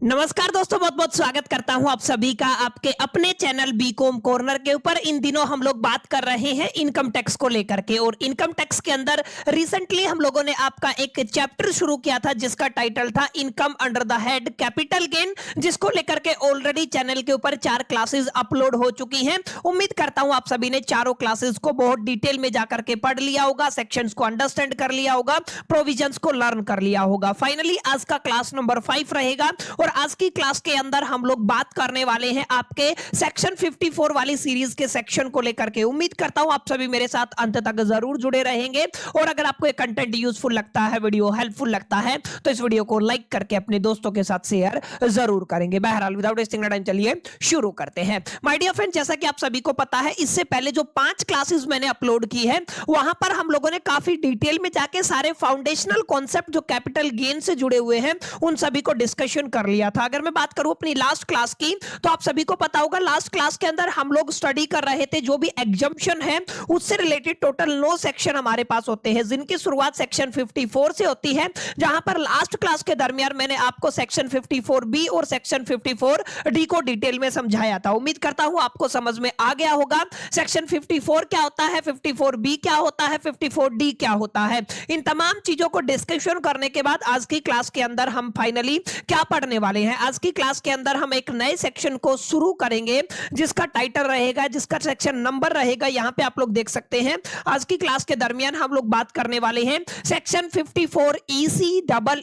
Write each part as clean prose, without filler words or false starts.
नमस्कार दोस्तों, बहुत बहुत स्वागत करता हूं आप सभी का आपके अपने चैनल बीकॉम कॉर्नर के ऊपर। इन दिनों हम लोग बात कर रहे हैं इनकम टैक्स को लेकर के, और इनकम टैक्स के अंदर रिसेंटली हम लोगों ने आपका एक चैप्टर शुरू किया था जिसका टाइटल था income under the head capital gain, जिसको लेकर के ऑलरेडी चैनल के ऊपर 4 क्लासेस अपलोड हो चुकी हैं। उम्मीद करता हूं आप सभी ने चारों क्लासेस को बहुत डिटेल में जाकर के पढ़ लिया होगा, सेक्शंस को अंडरस्टैंड कर लिया होगा, प्रोविजंस को लर्न कर लिया होगा। फाइनली आज का क्लास नंबर 5 रहेगा, और आज की क्लास के अंदर हम लोग बात करने वाले हैं आपके सेक्शन 54 वाली सीरीज के सेक्शन को लेकर के। उम्मीद करता हूं आप सभी मेरे साथ अंत तक जरूर जुड़े रहेंगे, और अगर आपको ये कंटेंट यूजफुल लगता है, वीडियो हेल्पफुल लगता है, तो इस वीडियो को लाइक करके अपने दोस्तों के साथ शेयर जरूर करेंगे। बहरहाल विदाउट वेस्टिंग टाइम चलिए शुरू करते हैं। माय डियर फ्रेंड, जैसा कि आप सभी को पता है, इससे पहले जो 5 क्लासेस मैंने अपलोड की है वहां पर हम लोगों ने काफी डिटेल में जाके सारे फाउंडेशनल कॉन्सेप्ट जो कैपिटल गेन से जुड़े हुए हैं उन सभी को डिस्कशन कर लिया था। अगर मैं बात करूं अपनी लास्ट क्लास की, तो आप सभी को पता होगा लास्ट क्लास के अंदर हम लोग स्टडी कर रहे थे जो भी एग्जम्पशन है उससे रिलेटेड टोटल 9 सेक्शन हमारे पास होते हैं, जिनकी शुरुआत सेक्शन 54 से होती है। जहां पर लास्ट क्लास के दरमियान मैंने आपको सेक्शन 54B और सेक्शन 54D को डिटेल में समझाया था। उम्मीद करता हूं आपको समझ में आ गया होगा सेक्शन 54 क्या होता है, 54B क्या होता है, 54D क्या होता है। इन तमाम चीजों को डिस्कशन करने के बाद आज की क्लास के अंदर हम फाइनली क्या पढ़ने वाले हैं। आज की क्लास के अंदर हम एक नए सेक्शन को शुरू करेंगे जिसका टाइटल रहेगा, जिसका सेक्शन नंबर रहेगा, यहां पे आप लोग देख सकते हैं। आज की क्लास के दरमियान हम लोग बात करने वाले हैं सेक्शन 54 EC,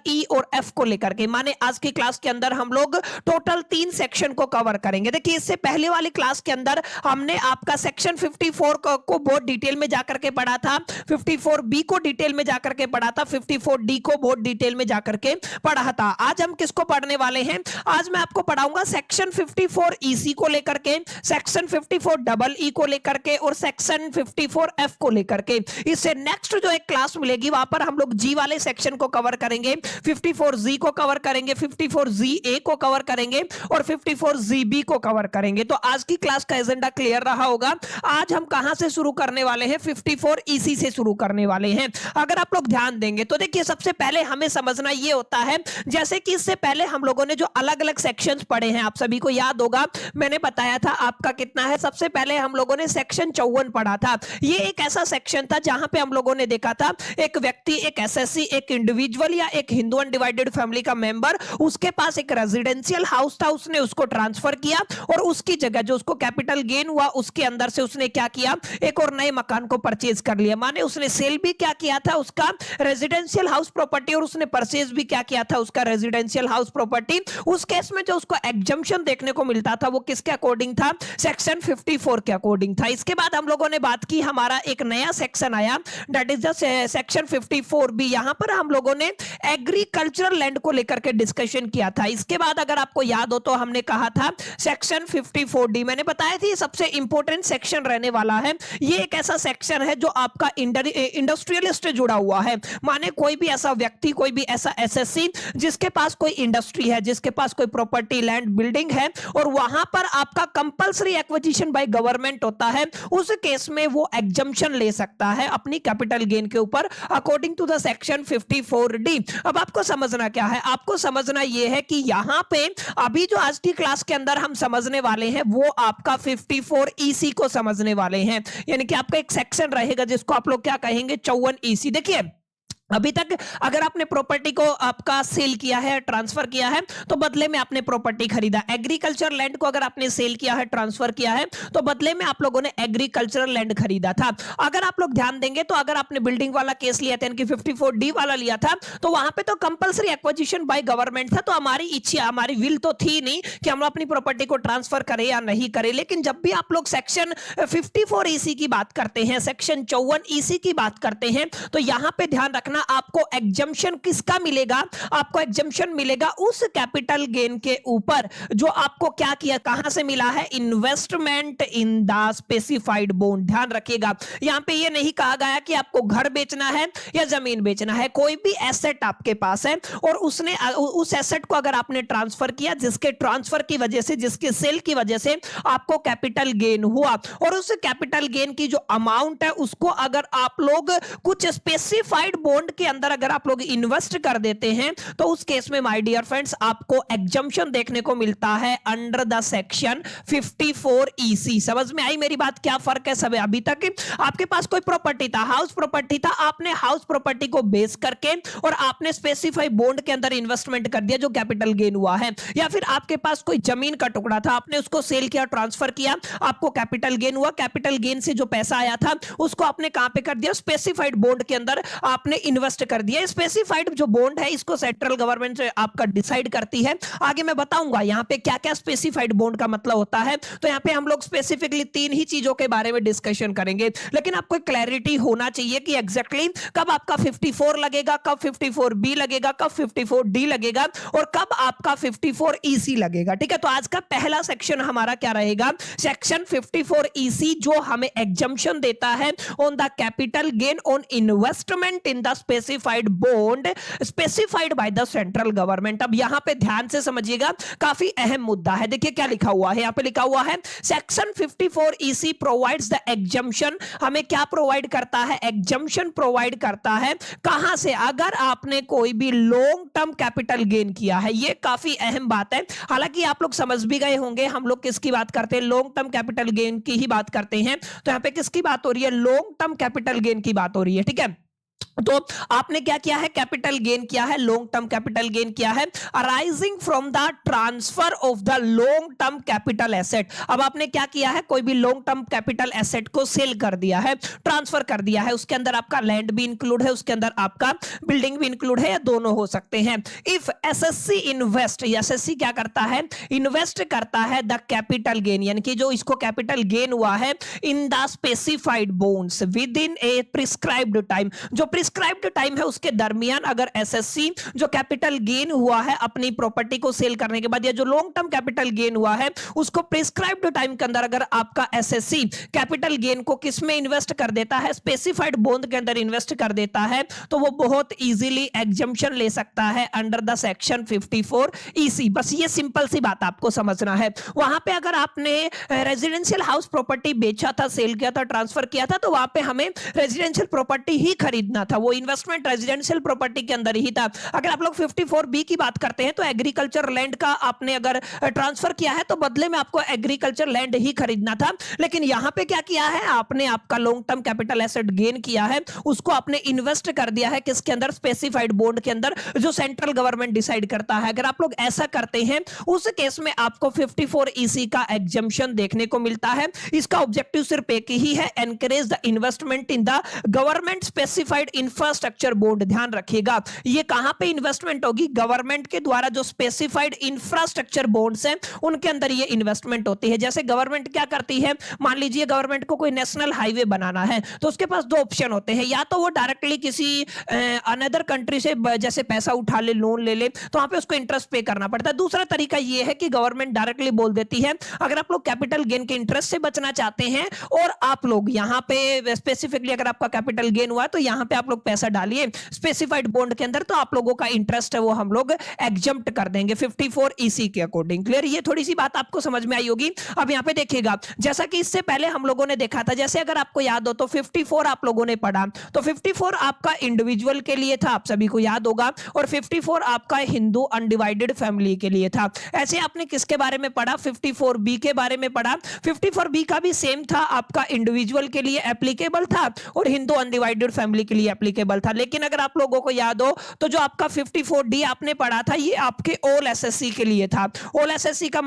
EE और F को लेकर के। माने आज की क्लास के अंदर हम लोग टोटल 3 सेक्शन को कवर करेंगे। देखिए, इससे पहले वाली क्लास के अंदर हमने आपका सेक्शन 54 को बहुत डिटेल में जाकर के पढ़ा था, 54B को डिटेल में जाकर के पढ़ा था, 54D को बहुत डिटेल में जाकर के पढ़ा था। आज हम किसको पढ़ने वाले हैं? आज मैं आपको पढ़ाऊंगा सेक्शन 54 EC को लेकर के, सेक्शन 54 EE को लेकर के, और सेक्शन 54 F को लेकर के। इससे नेक्स्ट जो एक क्लास मिलेगी वहां पर हम लोग G वाले सेक्शन को कवर करेंगे, 54G को कवर करेंगे, 54ZA को कवर करेंगे, और 54ZB को कवर करेंगे। तो आज की क्लास का एजेंडा क्लियर रहा होगा। आज हम कहां से शुरू करने वाले हैं? 54 EC से शुरू करने वाले हैं। अगर आप लोग ध्यान देंगे तो देखिए, सबसे पहले हमें समझना यह होता है, जैसे कि इससे पहले हम लोगों ने जो अलग अलग सेक्शंस पढ़े हैं, आप सभी को याद होगा मैंने बताया था आपका कितना है। सबसे पहले हम लोगों ने सेक्शन 54 पढ़ा था। ये एक ऐसा सेक्शन था जहां पे हम लोगों ने देखा था एक व्यक्ति, एक एसएससी, एक इंडिविजुअल या एक हिंदू अनडिवाइडेड फैमिली का मेंबर, उसके पास एक रेजिडेंशियल हाउस था, उसने उसको ट्रांसफर किया, और उसकी जगह जो उसको कैपिटल गेन हुआ उसके अंदर से उसने क्या किया, एक और नए मकान को परचेज कर लिया। माने उसने सेल भी क्या किया था, उसका रेजिडेंशियल हाउस प्रॉपर्टी, और उसने परचेज भी क्या किया था, उसका रेजिडेंशियल हाउस प्रॉपर्टी। उस केस में जो उसको एग्जम्पशन देखने को मिलता था वो किसके अकॉर्डिंग था? सेक्शन 54 के अकॉर्डिंग था। इसके बाद हम लोगों ने बात की, हमारा एक नया सेक्शन आया, that is the section 54B। यहां पर हम लोगों ने एग्रीकल्चरल लैंड को लेकर के डिस्कशन किया था। इसके बाद अगर आपको याद हो तो हमने कहा था सेक्शन 54D, मैंने बताया था ये सबसे इंपॉर्टेंट सेक्शन रहने वाला है। ये एक ऐसा सेक्शन है जो आपका इंडस्ट्रियलिस्ट से जुड़ा हुआ है। माने कोई भी ऐसा व्यक्ति, कोई भी ऐसा एसएससी जिसके पास कोई इंडस्ट्री है, जिसके पास कोई प्रॉपर्टी, लैंड, बिल्डिंग है, और वहां पर आपका कंपलसरी एक्विजिशन बाय गवर्नमेंट होता है, उस केस में वो एग्जम्पशन ले सकता है अपनी कैपिटल गेन के ऊपर according to the section 54D। अब आपको समझना क्या है? आपको समझना यह है कि यहां पे अभी जो आज की क्लास के अंदर हम समझने वाले हैं वो आपका 54 EC को समझने वाले हैं। यानी कि आपका एक सेक्शन रहेगा जिसको आप लोग क्या कहेंगे? 54 EC। देखिए, अभी तक अगर आपने प्रॉपर्टी को आपका सेल किया है, ट्रांसफर किया है, तो बदले में आपने प्रॉपर्टी खरीदा। एग्रीकल्चर लैंड को अगर आपने सेल किया है, ट्रांसफर किया है, तो बदले में आप लोगों ने एग्रीकल्चरल लैंड खरीदा था। अगर आप लोग ध्यान देंगे तो अगर आपने बिल्डिंग वाला केस लिया था, यानी कि 54D वाला लिया था, तो वहां पे तो कंपलसरी एक्विजिशन बाय गवर्नमेंट था। तो हमारी इच्छा, हमारी विल तो थी नहीं कि हम अपनी प्रॉपर्टी को ट्रांसफर करें या नहीं करें। लेकिन जब भी आप लोग सेक्शन 54 EC की बात करते हैं, सेक्शन 54 EC की बात करते हैं, तो यहां पे ध्यान रखना आपको एग्जम्पशन किसका मिलेगा? आपको एग्जम्पशन मिलेगा उस कैपिटल गेन के ऊपर जो आपको क्या किया, कहां से मिला है? Investment in the specified bond. ध्यान रखिएगा, यहां पे ये नहीं कहा गया कि आपको घर बेचना है या जमीन बेचना है। कोई भी एसेट आपके पास है और उसने उस एसेट को अगर आपने ट्रांसफर किया, जिसके ट्रांसफर की वजह से, जिसके सेल की वजह से आपको कैपिटल गेन हुआ, और उस कैपिटल गेन की जो अमाउंट है उसको अगर आप लोग कुछ स्पेसिफाइड बॉन्ड बॉन्ड के अंदर अगर आप लोग इन्वेस्ट कर देते हैं तो उस केस में माय डियर फ्रेंड्स आपको एग्जम्पशन देखने को मिलता है अंडर द सेक्शन 54 EC। समझ में आई मेरी बात? क्या फर्क है सब? अभी तक आपके पास कोई प्रॉपर्टी था, हाउस प्रॉपर्टी था, आपने हाउस प्रॉपर्टी को बेस करके और आपने स्पेसिफाई बॉन्ड के अंदर इन्वेस्टमेंट कर दिया जो कैपिटल गेन हुआ है, या फिर आपके पास कोई जमीन का टुकड़ा था, आपने उसको सेल किया, ट्रांसफर किया, आपको कैपिटल गेन हुआ, कैपिटल गेन से जो पैसा आया था उसको आपने कहां पे कर दिया? स्पेसिफाइड बॉन्ड के अंदर आपने इन्वेस्ट कर दिया। स्पेसिफाइड जो बॉन्ड है इसको सेंट्रल गवर्नमेंट से आपका डिसाइड करती है। आगे मैं बताऊंगा यहां पे क्या क्या स्पेसिफाइड बॉन्ड का मतलब होता है। तो यहां पे हम लोग स्पेसिफिकली 3 ही चीजों के बारे में डिस्कशन करेंगे, लेकिन आपको क्लैरिटी होना चाहिए कि एग्जैक्टली कब आपका 54 लगेगा, कब 54B लगेगा, कब 54D लगेगा और कब आपका 54 EC लगेगा। ठीक है, तो आज का पहला सेक्शन हमारा क्या रहेगा? सेक्शन 54 EC जो हमें एग्जम्पशन देता है on the capital gain on investment in the specified bond specified by the central government. अब यहां पे ध्यान से समझिएगा, काफी अहम मुद्दा है। देखिए क्या लिखा हुआ है, यहां पे लिखा हुआ है section 54 EC provides the exemption. हमें क्या प्रोवाइड करता है? एग्जम्पशन प्रोवाइड करता है। कहां से? अगर आपने कोई भी लॉन्ग टर्म कैपिटल गेन किया है। ये काफी अहम बात है, हालांकि आप लोग समझ भी गए होंगे हम लोग किसकी बात करते हैं, लॉन्ग टर्म कैपिटल गेन की ही बात करते हैं। तो यहां पे किसकी बात हो रही है? लॉन्ग टर्म कैपिटल गेन की बात हो रही है। ठीक है, तो आपने क्या किया है? कैपिटल गेन किया है, लॉन्ग टर्म कैपिटल गेन किया है arising from the transfer of the long term capital asset. अब आपने क्या किया है? कोई भी लॉन्ग टर्म कैपिटल एसेट को सेल कर दिया है, ट्रांसफर कर दिया है। उसके अंदर आपका लैंड भी इंक्लूड है, उसके अंदर आपका बिल्डिंग भी इंक्लूड है, या दोनों हो सकते हैं। इफ एसएससी इन्वेस्ट, एसएससी क्या करता है? इन्वेस्ट करता है द कैपिटल गेन, यानी कि जो इसको कैपिटल गेन हुआ है in the specified bonds with in A prescribed time. जो प्रिस्क्राइब्ड टाइम है उसके दरमियान अगर एसएससी जो कैपिटल गेन हुआ है अपनी प्रॉपर्टी को सेल करने के बाद, या जो लॉन्ग टर्म कैपिटल गेन हुआ है उसको प्रिस्क्राइब्ड टाइम के अंदर अगर आपका एसएससी कैपिटल गेन को किस में इन्वेस्ट कर देता है? स्पेसिफाइड बॉन्ड के अंदर इन्वेस्ट कर देता है, तो वो बहुत इजीली एग्जम्पशन ले सकता है अंडर द सेक्शन 54 EC। बस ये सिंपल सी बात आपको समझना है। वहां पे अगर आपने रेजिडेंशियल हाउस प्रॉपर्टी बेचा था, सेल किया था, ट्रांसफर किया था, तो वहां पे हमें रेजिडेंशियल प्रॉपर्टी ही खरीदना था। वो इन्वेस्टमेंट रेजिडेंशियल प्रॉपर्टी के अंदर ही था। अगर आप लोग 54B की बात करते हैं तो एग्रीकल्चर लैंड का आपने अगर ट्रांसफर किया है तो बदले में आपको एग्रीकल्चर लैंड ही खरीदना था। लेकिन यहां पे क्या किया है? आपने आपका long term capital asset gain किया है, उसको आपने इन्वेस्ट कर दिया है किसके अंदर? स्पेसिफाइड बॉन्ड के अंदर, जो सेंट्रल गवर्नमेंट डिसाइड करता है। अगर आप लोग ऐसा करते हैं उस केस में आपको 54 EC का एग्जम्पशन देखने को मिलता है। इसका ऑब्जेक्टिव सिर्फ एक ही है, encourage the investment in the government specified infrastructure bond. ध्यान रखिएगा, ये कहां पे इन्वेस्टमेंट होगी? गवर्नमेंट के द्वारा जो स्पेसिफाइड इंफ्रास्ट्रक्चर बॉन्ड्स हैं उनके अंदर ये इन्वेस्टमेंट होती है। जैसे गवर्नमेंट क्या करती है, मान लीजिए गवर्नमेंट को कोई नेशनल हाईवे बनाना है तो उसके पास 2 ऑप्शन होते हैं, या तो वो डायरेक्टली किसी अनदर कंट्री से जैसे पैसा उठा ले, लोन ले ले, तो वहां पे उसको इंटरेस्ट पे करना पड़ता है। दूसरा तरीका ये है कि गवर्नमेंट डायरेक्टली बोल देती है अगर आप लोग कैपिटल गेन के इंटरेस्ट से बचना चाहते हैं और आप लोग यहां पे स्पेसिफिकली अगर आपका कैपिटल गेन हुआ तो यहां पे आप लोग पैसा डालिए स्पेसिफाइड बॉन्ड के अंदर, तो आप लोगों का इंटरेस्ट है वो हम लोग एग्जम्प्ट कर देंगे 54 EC के अकॉर्डिंग। क्लियर? ये थोड़ी सी बात आपको समझ में आई होगी। अब यहां पे देखिएगा, जैसा कि इससे पहले हम लोगों ने देखा था, जैसे अगर आपको याद हो तो 54 आप लोगों ने पढ़ा, तो 54 आपका इंडिविजुअल के लिए था, आप सभी को याद होगा, और 54 आपका हिंदू अनडिवाइडेड फैमिली के लिए था। ऐसे आपने किसके बारे में पढ़ा? 54B के बारे में पढ़ा। 54B का भी सेम था, आपका इंडिविजुअल के लिए एप्लीकेबल था और हिंदू अनडिवाइडेड फैमिली के लिए एप्लीकेबल था। लेकिन अगर आप लोगों को याद हो तो जो आपका 54D आपने पढ़ा था ये आपके ऑल एसएससी के लिए था। ऑल एसएससी का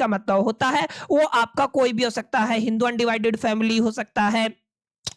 मतलब होता है वो आपका कोई भी हो सकता है, हिंदू अनडिवाइडेड फैमिली हो सकता है,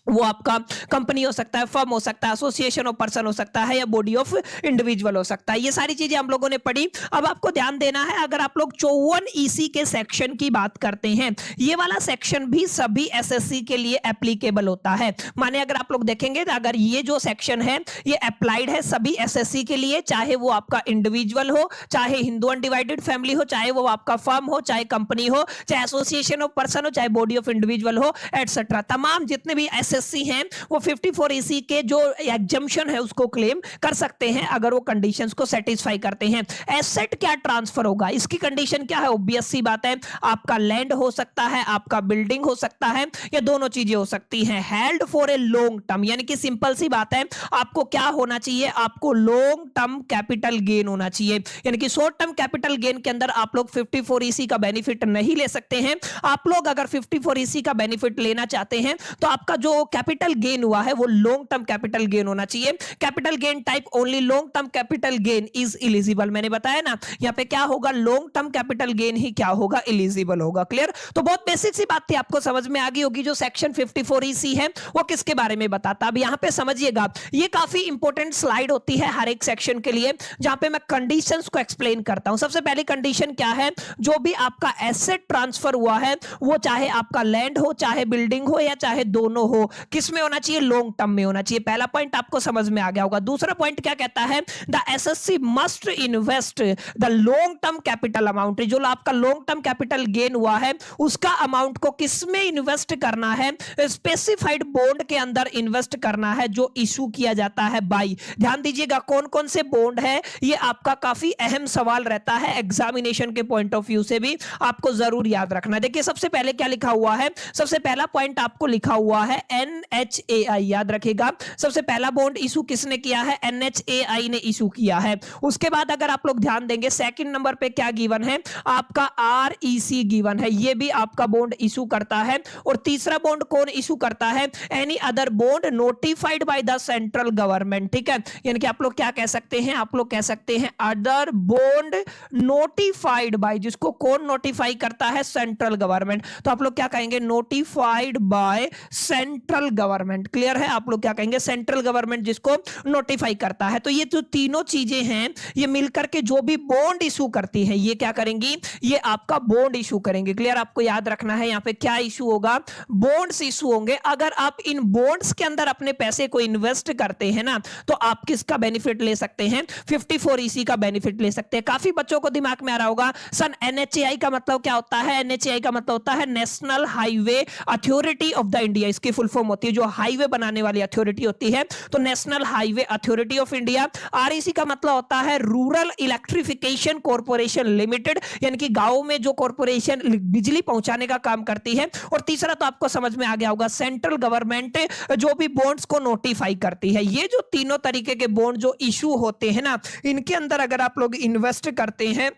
वो आपका कंपनी हो सकता है, फर्म हो सकता है, एसोसिएशन ऑफ पर्सन हो सकता है, या बॉडी ऑफ इंडिविजुअल हो सकता है। ये सारी चीजें हम लोगों ने पढ़ी। अब आपको ध्यान देना है, अगर आप लोग 54 EC के सेक्शन की बात करते हैं, ये वाला सेक्शन भी सभी एसएससी के लिए एप्लीकेबल होता है। माने अगर आप लोग देखेंगे तो अगर ये जो सेक्शन है ये अप्लाइड है सभी एसएससी के लिए, चाहे वो आपका इंडिविजुअल हो, चाहे हिंदू अनडिवाइडेड फैमिली हो, चाहे वो आपका फर्म हो, चाहे कंपनी हो, चाहे एसोसिएशन ऑफ पर्सन हो, चाहे बॉडी ऑफ इंडिविजुअल हो, एटसेट्रा। तमाम जितने भी एसएससी हैं वो 54EC के जो एग्जम्पशन है उसको क्लेम कर सकते हैं अगर वो कंडीशंस को सेटिस्फाई करते हैं। एसेट क्या ट्रांसफर होगा, इसकी कंडीशन क्या है, ऑब्वियस सी बात है, आपका लैंड हो सकता है, आपका बिल्डिंग हो सकता है, या दोनों चीजें हो सकती हैं। Held for a long term, यानी कि सिंपल सी बात है, आपको क्या होना चाहिए, आपको लॉन्ग टर्म कैपिटल गेन होना चाहिए, यानी कि शॉर्ट टर्म कैपिटल गेन के अंदर आप लोग 54EC का बेनिफिट नहीं ले सकते हैं। आप लोग अगर 54EC का बेनिफिट लेना चाहते हैं तो आपका जो कैपिटल गेन हुआ है वो लॉन्ग टर्म कैपिटल गेन होना चाहिए। Capital gain type only long term capital gain is eligible, मैंने बताया ना, यहां पे क्या होगा, लॉन्ग टर्म कैपिटल गेन ही क्या होगा, एलिजिबल होगा। क्लियर? तो बहुत बेसिक सी बात थी, आपको समझ में आ गई होगी। जो सेक्शन 54EC है वो किसके बारे में बताता, अब यहां पे समझिएगा, ये काफी इंपॉर्टेंट स्लाइड होती है हर एक सेक्शन के लिए, जहां पे मैं कंडीशंस को एक्सप्लेन करता हूं। सबसे पहली कंडीशन क्या है, जो भी आपका एसेट ट्रांसफर हुआ है वो चाहे आपका लैंड हो, चाहे बिल्डिंग हो, या चाहे दोनों हो, किस में होना चाहिए, लॉन्ग टर्म में होना चाहिए। पहला पॉइंट आपको समझ में आ गया होगा। दूसरा पॉइंट क्या कहता है, the assessee must invest the long term capital amount, जो आपका लॉन्ग टर्म कैपिटल गेन हुआ है उसका अमाउंट को किस में इन्वेस्ट करना है, स्पेसिफाइड बॉन्ड के अंदर इन्वेस्ट करना है जो इशू किया जाता है बाई। ध्यान दीजिएगा कौन कौन से बॉन्ड है, ये आपका काफी अहम सवाल रहता है एग्जामिनेशन के पॉइंट ऑफ व्यू से भी, आपको जरूर याद रखना। देखिए सबसे पहले क्या लिखा हुआ है, सबसे पहला पॉइंट आपको लिखा हुआ है NHAI, याद रखिएगा सबसे पहला बॉन्ड इशू किसने किया है, NHAI ने इशू किया है। उसके बाद अगर आप लोग ध्यान देंगे सेकंड नंबर पे क्या गिवन है, आपका REC गिवन है, ये भी आपका बॉन्ड इशू करता है। और तीसरा बॉन्ड कौन इशू करता है, any other bond notified by the central government, ठीक है, यानी कि आप लोग क्या कह सकते हैं, आप लोग कह सकते हैं अदर बॉन्ड नोटिफाइड बाय, जिसको कौन नोटिफाई करता है, सेंट्रल गवर्नमेंट, तो आप लोग क्या कहेंगे, notified by central government. Clear है, आप लोग क्या कहेंगे, सेंट्रल गवर्नमेंट जिसको नोटिफाई करता है। तो ये जो तीनों चीजें हैं ये मिलकर के जो भी बॉन्ड इशू करती हैं ये क्या करेंगी, ये आपका बॉन्ड इशू करेंगे। क्लियर, आपको याद रखना है यहाँ पे क्या इशू होगा, बॉन्ड्स इशू होंगे। अगर आप इन बॉन्ड्स के अंदर अपने पैसे को इन्वेस्ट करते हैं ना तो आप किसका बेनिफिट ले सकते हैं, 54EC का बेनिफिट ले सकते हैं। काफी बच्चों को दिमाग में आ रहा होगा सन NHAI का मतलब क्या होता है, NHAI का मतलब होता है national highway authority of the India, इसकी फुल फॉर्म होती है, जो हाईवे बनाने वाली अथॉरिटी होती है तो national highway authority of India. REC का मतलब होता है रूरल इलेक्ट्रिफिकेशन कॉर्पोरेशन लिमिटेड, यानी कि गांव में जो कॉर्पोरेशन बिजली पहुंचाने का काम करती है। और तीसरा तो आपको समझ में आ गया होगा, सेंट्रल गवर्नमेंट जो भी बॉन्ड्स को नोटिफाई करती है। ये जो तीनों तरीके के बॉन्ड जो इशू होते हैं ना, इनके अंदर अगर आप लोग इन्वेस्ट करते हैं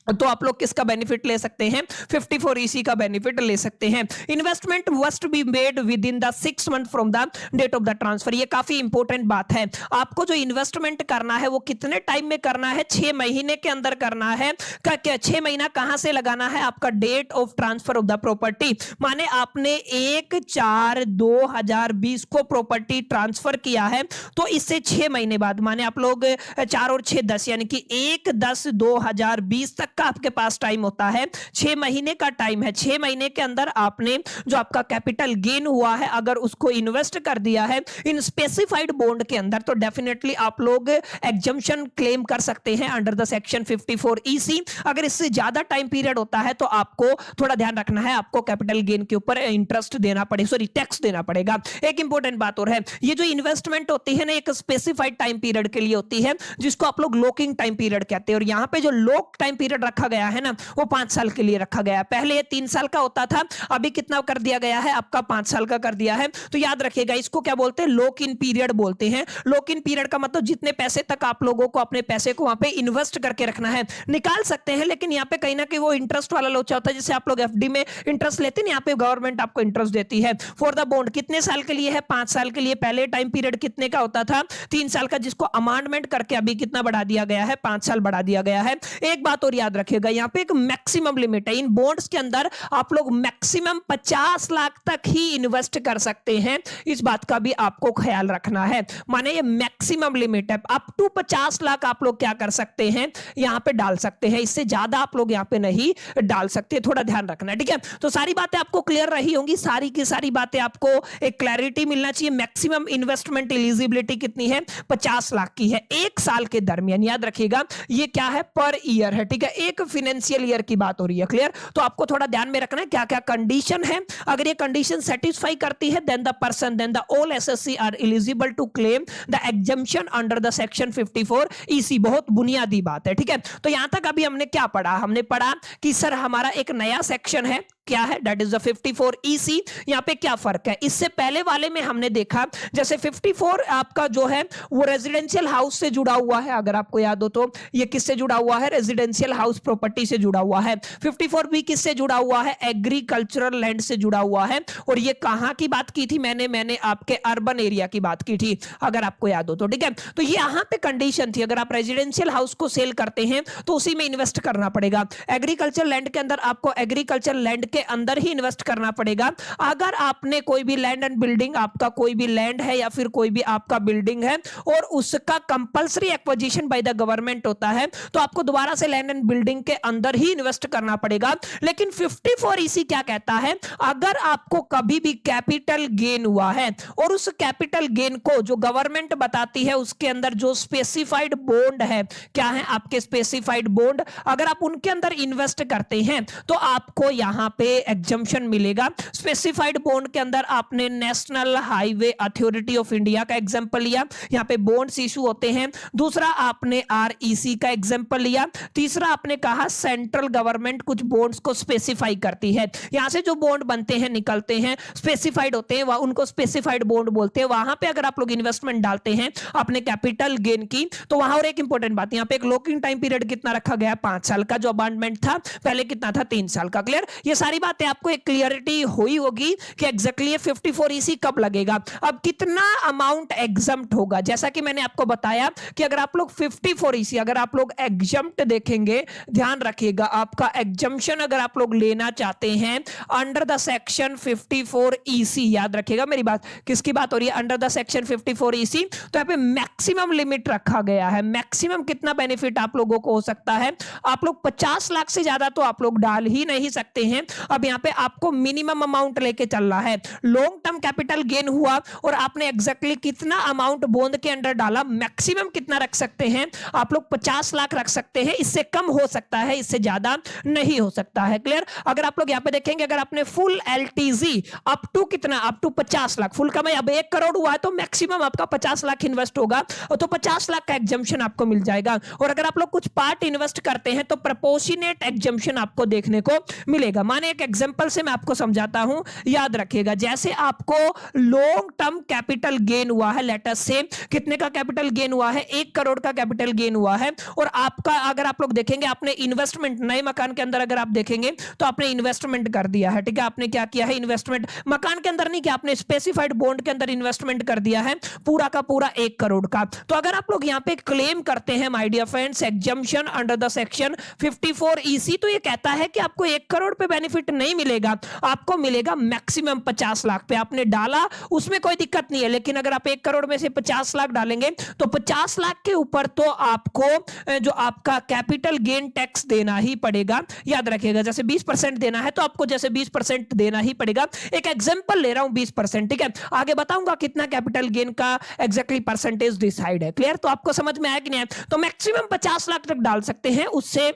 तो आप लोग किसका बेनिफिट ले सकते हैं, 54EC का बेनिफिट ले सकते हैं। Investment must be made within the 6 month from the date of the transfer, ये काफी इंपॉर्टेंट बात है। आपको जो इन्वेस्टमेंट करना है वो कितने टाइम में करना है, 6 महीने के अंदर करना है। 6 महीना कहां से लगाना है, आपका date of transfer of the property, माने आपने 1/4/2020 को प्रॉपर्टी ट्रांसफर किया है तो इससे 6 महीने बाद, माने आप लोग 4 और 6 10, यानी कि 1/10/2020 तक का आपके पास टाइम होता है, 6 महीने का टाइम है। 6 महीने के अंदर आपने जो आपका कैपिटल गेन हुआ है अगर उसको इन्वेस्ट कर दिया है इन स्पेसिफाइड बॉन्ड के अंदर तो डेफिनेटली आप लोग एग्जम्पशन क्लेम कर सकते हैं अंडर द सेक्शन 54EC। अगर इससे ज्यादा टाइम पीरियड होता है तो आपको थोड़ा ध्यान रखना है, आपको कैपिटल गेन के ऊपर इंटरेस्ट देना पड़ेगा, सॉरी टैक्स देना पड़ेगा। एक इंपॉर्टेंट बात और है, ये जो इन्वेस्टमेंट होती है ना एक स्पेसिफाइड टाइम पीरियड के लिए होती है जिसको आप लोग लॉकिंग टाइम पीरियड कहते हैं। और यहां पे जो लॉक टाइम पीरियड रखा गया है ना वो 5 साल के लिए रखा गया है। पहले ये 3 साल का होता था, अभी कितना कर दिया गया है, आपका 5 साल का कर दिया है। तो याद रखिएगा इसको क्या बोलते हैं, लॉक इन पीरियड बोलते हैं। लॉक इन पीरियड का मतलब जितने पैसे तक आप लोगों को अपने पैसे को वहां पे इन्वेस्ट करके रखना है, निकाल सकते हैं लेकिन यहाँ पे कहीं ना कहीं वो इंटरेस्ट वाला लोचा होता है, जैसे आप लोग FD में इंटरेस्ट लेते हैं, यहाँ पे गवर्नमेंट आपको इंटरेस्ट देती है। फॉर द बॉन्ड कितने साल के लिए है, 5 साल के लिए। पहले टाइम पीरियड कितने का होता था, 3 साल का, जिसको अमेंडमेंट करके अभी कितना बढ़ा दिया गया है, 5 साल बढ़ा दिया गया है। एक बात और याद रखिएगा, यहाँ पे एक मैक्सिमम लिमिट है, इन बॉन्ड्स के अंदर आप लोग मैक्सिमम 50 लाख तक ही इन्वेस्ट कर सकते हैं, इस बात का भी आपको ख्याल रखना है। माने ये मैक्सिमम लिमिट है, अप टू 50 लाख आप लोग क्या कर सकते हैं, यहां पे डाल सकते हैं, इससे ज्यादा आप लोग यहां पे नहीं डाल सकते, थोड़ा ध्यान रखना है, ठीक है। तो सारी बातें आपको क्लियर रही होंगी, सारी की सारी बातें आपको एक क्लैरिटी मिलना चाहिए। मैक्सिमम इन्वेस्टमेंट एलिजिबिलिटी कितनी है, 50 लाख की है 1 साल के दरमियान। याद रखिएगा ये क्या है, पर ईयर है, ठीक है, एक फाइनेंशियल ईयर की बात हो रही है। क्लियर? तो आपको थोड़ा ध्यान में रखना है क्या क्या कंडीशन है। अगर ये कंडीशन सेटिस्फाई करती है then the all assessees are eligible to claim the exemption under the section 54 EC. बहुत बुनियादी बात है, ठीक है। तो यहां तक अभी हमने क्या पढ़ा? हमने पढ़ा कि सर हमारा एक नया सेक्शन है, क्या है? That is the 54 EC. यहां पे क्या फर्क है? इससे पहले वाले में हमने देखा जैसे 54 आपका जो है वो रेजिडेंशियल हाउस से जुड़ा हुआ है, अगर आपको याद हो तो ये किससे जुड़ा हुआ है? रेजिडेंशियल हाउस प्रॉपर्टी से जुड़ा हुआ है। 54 भी किससे जुड़ा हुआ है? एग्रीकल्चरल लैंड से जुड़ा हुआ है। और ये कहां की बात की थी मैंने आपके अर्बन एरिया की बात की थी, अगर आपको याद हो तो, ठीक है। तो ये यहां पे कंडीशन थी, अगर आप रेजिडेंशियल हाउस को सेल करते हैं तो उसी में इन्वेस्ट करना पड़ेगा। एग्रीकल्चर लैंड के अंदर आपको एग्रीकल्चर लैंड के अंदर ही इन्वेस्ट करना पड़ेगा। अगर आपने कोई भी लैंड एंड बिल्डिंग, आपका कोई भी लैंड है या फिर कोई भी आपका बिल्डिंग है और उसका compulsory acquisition by the government होता है, तो आपको दोबारा से लैंड एंड बिल्डिंग के अंदर ही इन्वेस्ट करना पड़ेगा। लेकिन 54 ईसी क्या कहता है? अगर आपको कभी भी कैपिटल गेन हुआ है और उस कैपिटल गेन को जो गवर्नमेंट बताती है उसके अंदर जो स्पेसिफाइड बॉन्ड है, क्या है आपके स्पेसिफाइड बॉन्ड, अगर आप उनके अंदर इन्वेस्ट करते हैं तो आपको यहां पे एग्जम्पशन मिलेगा। स्पेसिफाइड बॉन्ड के अंदर आपने national highway authority of India का एग्जांपल लिया, यहां पे बॉन्ड्स इशू होते हैं। दूसरा आपने आरईसी का एग्जांपल लिया। तीसरा आपने कहा सेंट्रल गवर्नमेंट कुछ बॉन्ड्स को स्पेसिफाई करती है, यहां से जो बॉन्ड बनते हैं निकलते हैं स्पेसिफाइड होते हैं, वह उनको स्पेसिफाइड बॉन्ड बोलते हैं। वहां पे अगर आप लोग इन्वेस्टमेंट डालते हैं अपने कैपिटल गेन की, तो वहां और एक इंपॉर्टेंट बात, यहां पे एक लॉकिंग टाइम पीरियड कितना रखा गया? 5 साल का। जो अबाउंडमेंट था पहले कितना था? 3 साल का। क्लियर? ये सारी बातें आपको एक क्लियरिटी हुई होगी कि एग्जैक्टली ये 54 ईसी कब लगेगा। अब कितना अमाउंट एग्जम्प्ट होगा? जैसा कि मैंने आपको बताया कि अगर आप लोग 54 ईसी अगर आप लोग एग्जम्प्ट देखेंगे, ध्यान रखिएगा, आपका एग्जम्पशन अगर आप लोग लेना चाहते हैं अंडर द सेक्शन 54 ईसी, याद रखिएगा मेरी बात, किसकी बात हो रही है? Under the section 54 EC. तो यहां पे मैक्सिमम लिमिट रखा गया है। मैक्सिमम कितना बेनिफिट आप लोगों को हो सकता है? आप लोग 50 लाख से ज्यादा तो आप लोग डाल ही नहीं सकते हैं। अब यहां पे आपको मिनिमम अमाउंट लेके चलना है। लॉन्ग टर्म कैपिटल गेन हुआ और आपने एग्जैक्टली कितना अमाउंट बॉन्ड के अंडर डाला, मैक्सिमम कितना रख सकते हैं आप लोग? 50 लाख रख सकते हैं। इससे कम हो सकता है, इससे ज्यादा नहीं हो सकता है। क्लियर? अगर आप लोग यहां पे देखेंगे, अगर आपने फुल एलटीजी अप टू कितना? Up to 50 lakh. फुल का मैं अब 1 करोड़ हुआ है तो मैक्सिमम आपका 50 लाख इन्वेस्ट होगा, तो 50 लाख का एग्जम्पशन आपको मिल जाएगा। और अगर आप लोग कुछ पार्ट इन्वेस्ट करते हैं तो प्रोपोर्शनेट एग्जम्पशन आपको देखने को मिलेगा। माने एक एग्जांपल से मैं आपको समझाता हूं, याद रखिएगा। जैसे आपको लॉन्ग टर्म कैपिटल गेन हुआ है, लेट अस से कितने का कैपिटल गेन हुआ है? 1 करोड़ का कैपिटल गेन हुआ है। और आपका अगर आप लोग देखेंगे, आपने इन्वेस्टमेंट नए मकान के अंदर अगर आप देखेंगे तो आपने इन्वेस्टमेंट कर दिया है, ठीक है। आपने क्या किया है? इन्वेस्टमेंट मकान के अंदर नहीं किया, आपने स्पेसिफाइड बॉन्ड के अंदर इन्वेस्टमेंट कर दिया है, पूरा का पूरा 1 करोड़ का। तो अगर आप लोग यहां पे क्लेम करते हैं my dear friends exemption under the section 54 EC, तो ये कहता है कि आपको 1 करोड़ पे बेनिफिट नहीं मिलेगा, आपको मिलेगा मैक्सिमम 50 लाख पे। आपने डाला उसमें कोई दिक्कत नहीं है, लेकिन अगर आप 1 करोड़ में से 50 लाख डालेंगे तो 50 लाख के ऊपर तो आपको जो आपका कैपिटल गेन टैक्स देना ही पड़ेगा। याद रखिएगा, जैसे 20% देना है तो आपको जैसे 20% देना ही पड़ेगा। एक एग्जांपल ले रहा हूं 20%, ठीक है। आगे बताऊंगा कितना कैपिटल गेन का एग्जैक्टली परसेंटेज डिसाइड है। क्लियर? तो आपको समझ में आया कि नहीं? तो मैक्सिमम 50 लाख तक डाल सकते हैं, उससे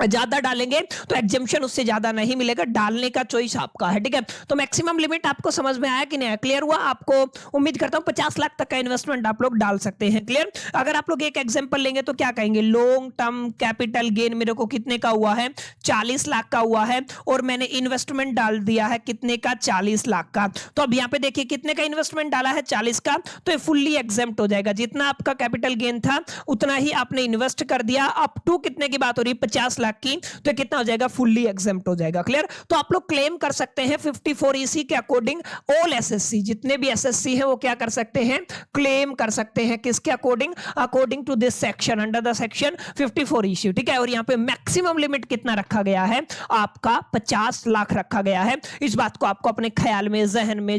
ज्यादा डालेंगे तो एग्जम्पशन उससे ज्यादा नहीं मिलेगा। डालने का चॉइस आपका है, ठीक है। तो मैक्सिमम लिमिट आपको समझ में आया कि नहीं? क्लियर हुआ? आपको उम्मीद करता हूं 50 लाख तक का इन्वेस्टमेंट आप लोग डाल सकते हैं। क्लियर? अगर आप लोग एक एग्जांपल लेंगे तो क्या कहेंगे? लॉन्ग टर्म कैपिटल गेन मेरे को कितने का हुआ है? 40 लाख का हुआ है और मैंने इन्वेस्टमेंट डाल दिया है कितने का? 40 लाख का। तो अब यहां पे देखिए कितने का इन्वेस्टमेंट डाला है? 40 का। तो ये फुल्ली एग्जेम्प्ट हो जाएगा। जितना आपका कैपिटल गेन था उतना ही आपने इन्वेस्ट कर दिया। अप टू कितने की बात हो रही है? 50 लाख की। तो कितना हो जाएगा? फुल्ली एग्जेम्प्ट हो जाएगा। क्लियर? तो आप लोग क्लेम कर सकते हैं 54 ईसी के अकॉर्डिंग। ऑल एसएससी, जितने भी एसएससी है वो क्या कर सकते हैं? क्लेम कर सकते हैं। किसके according? According to this section, under the section 54 EC, ठीक है। और यहां पे मैक्सिमम लिमिट कितना रखा गया है? आपका 50 लाख रखा गया है। इस बात को आपको अपने ख्याल में, जहन में,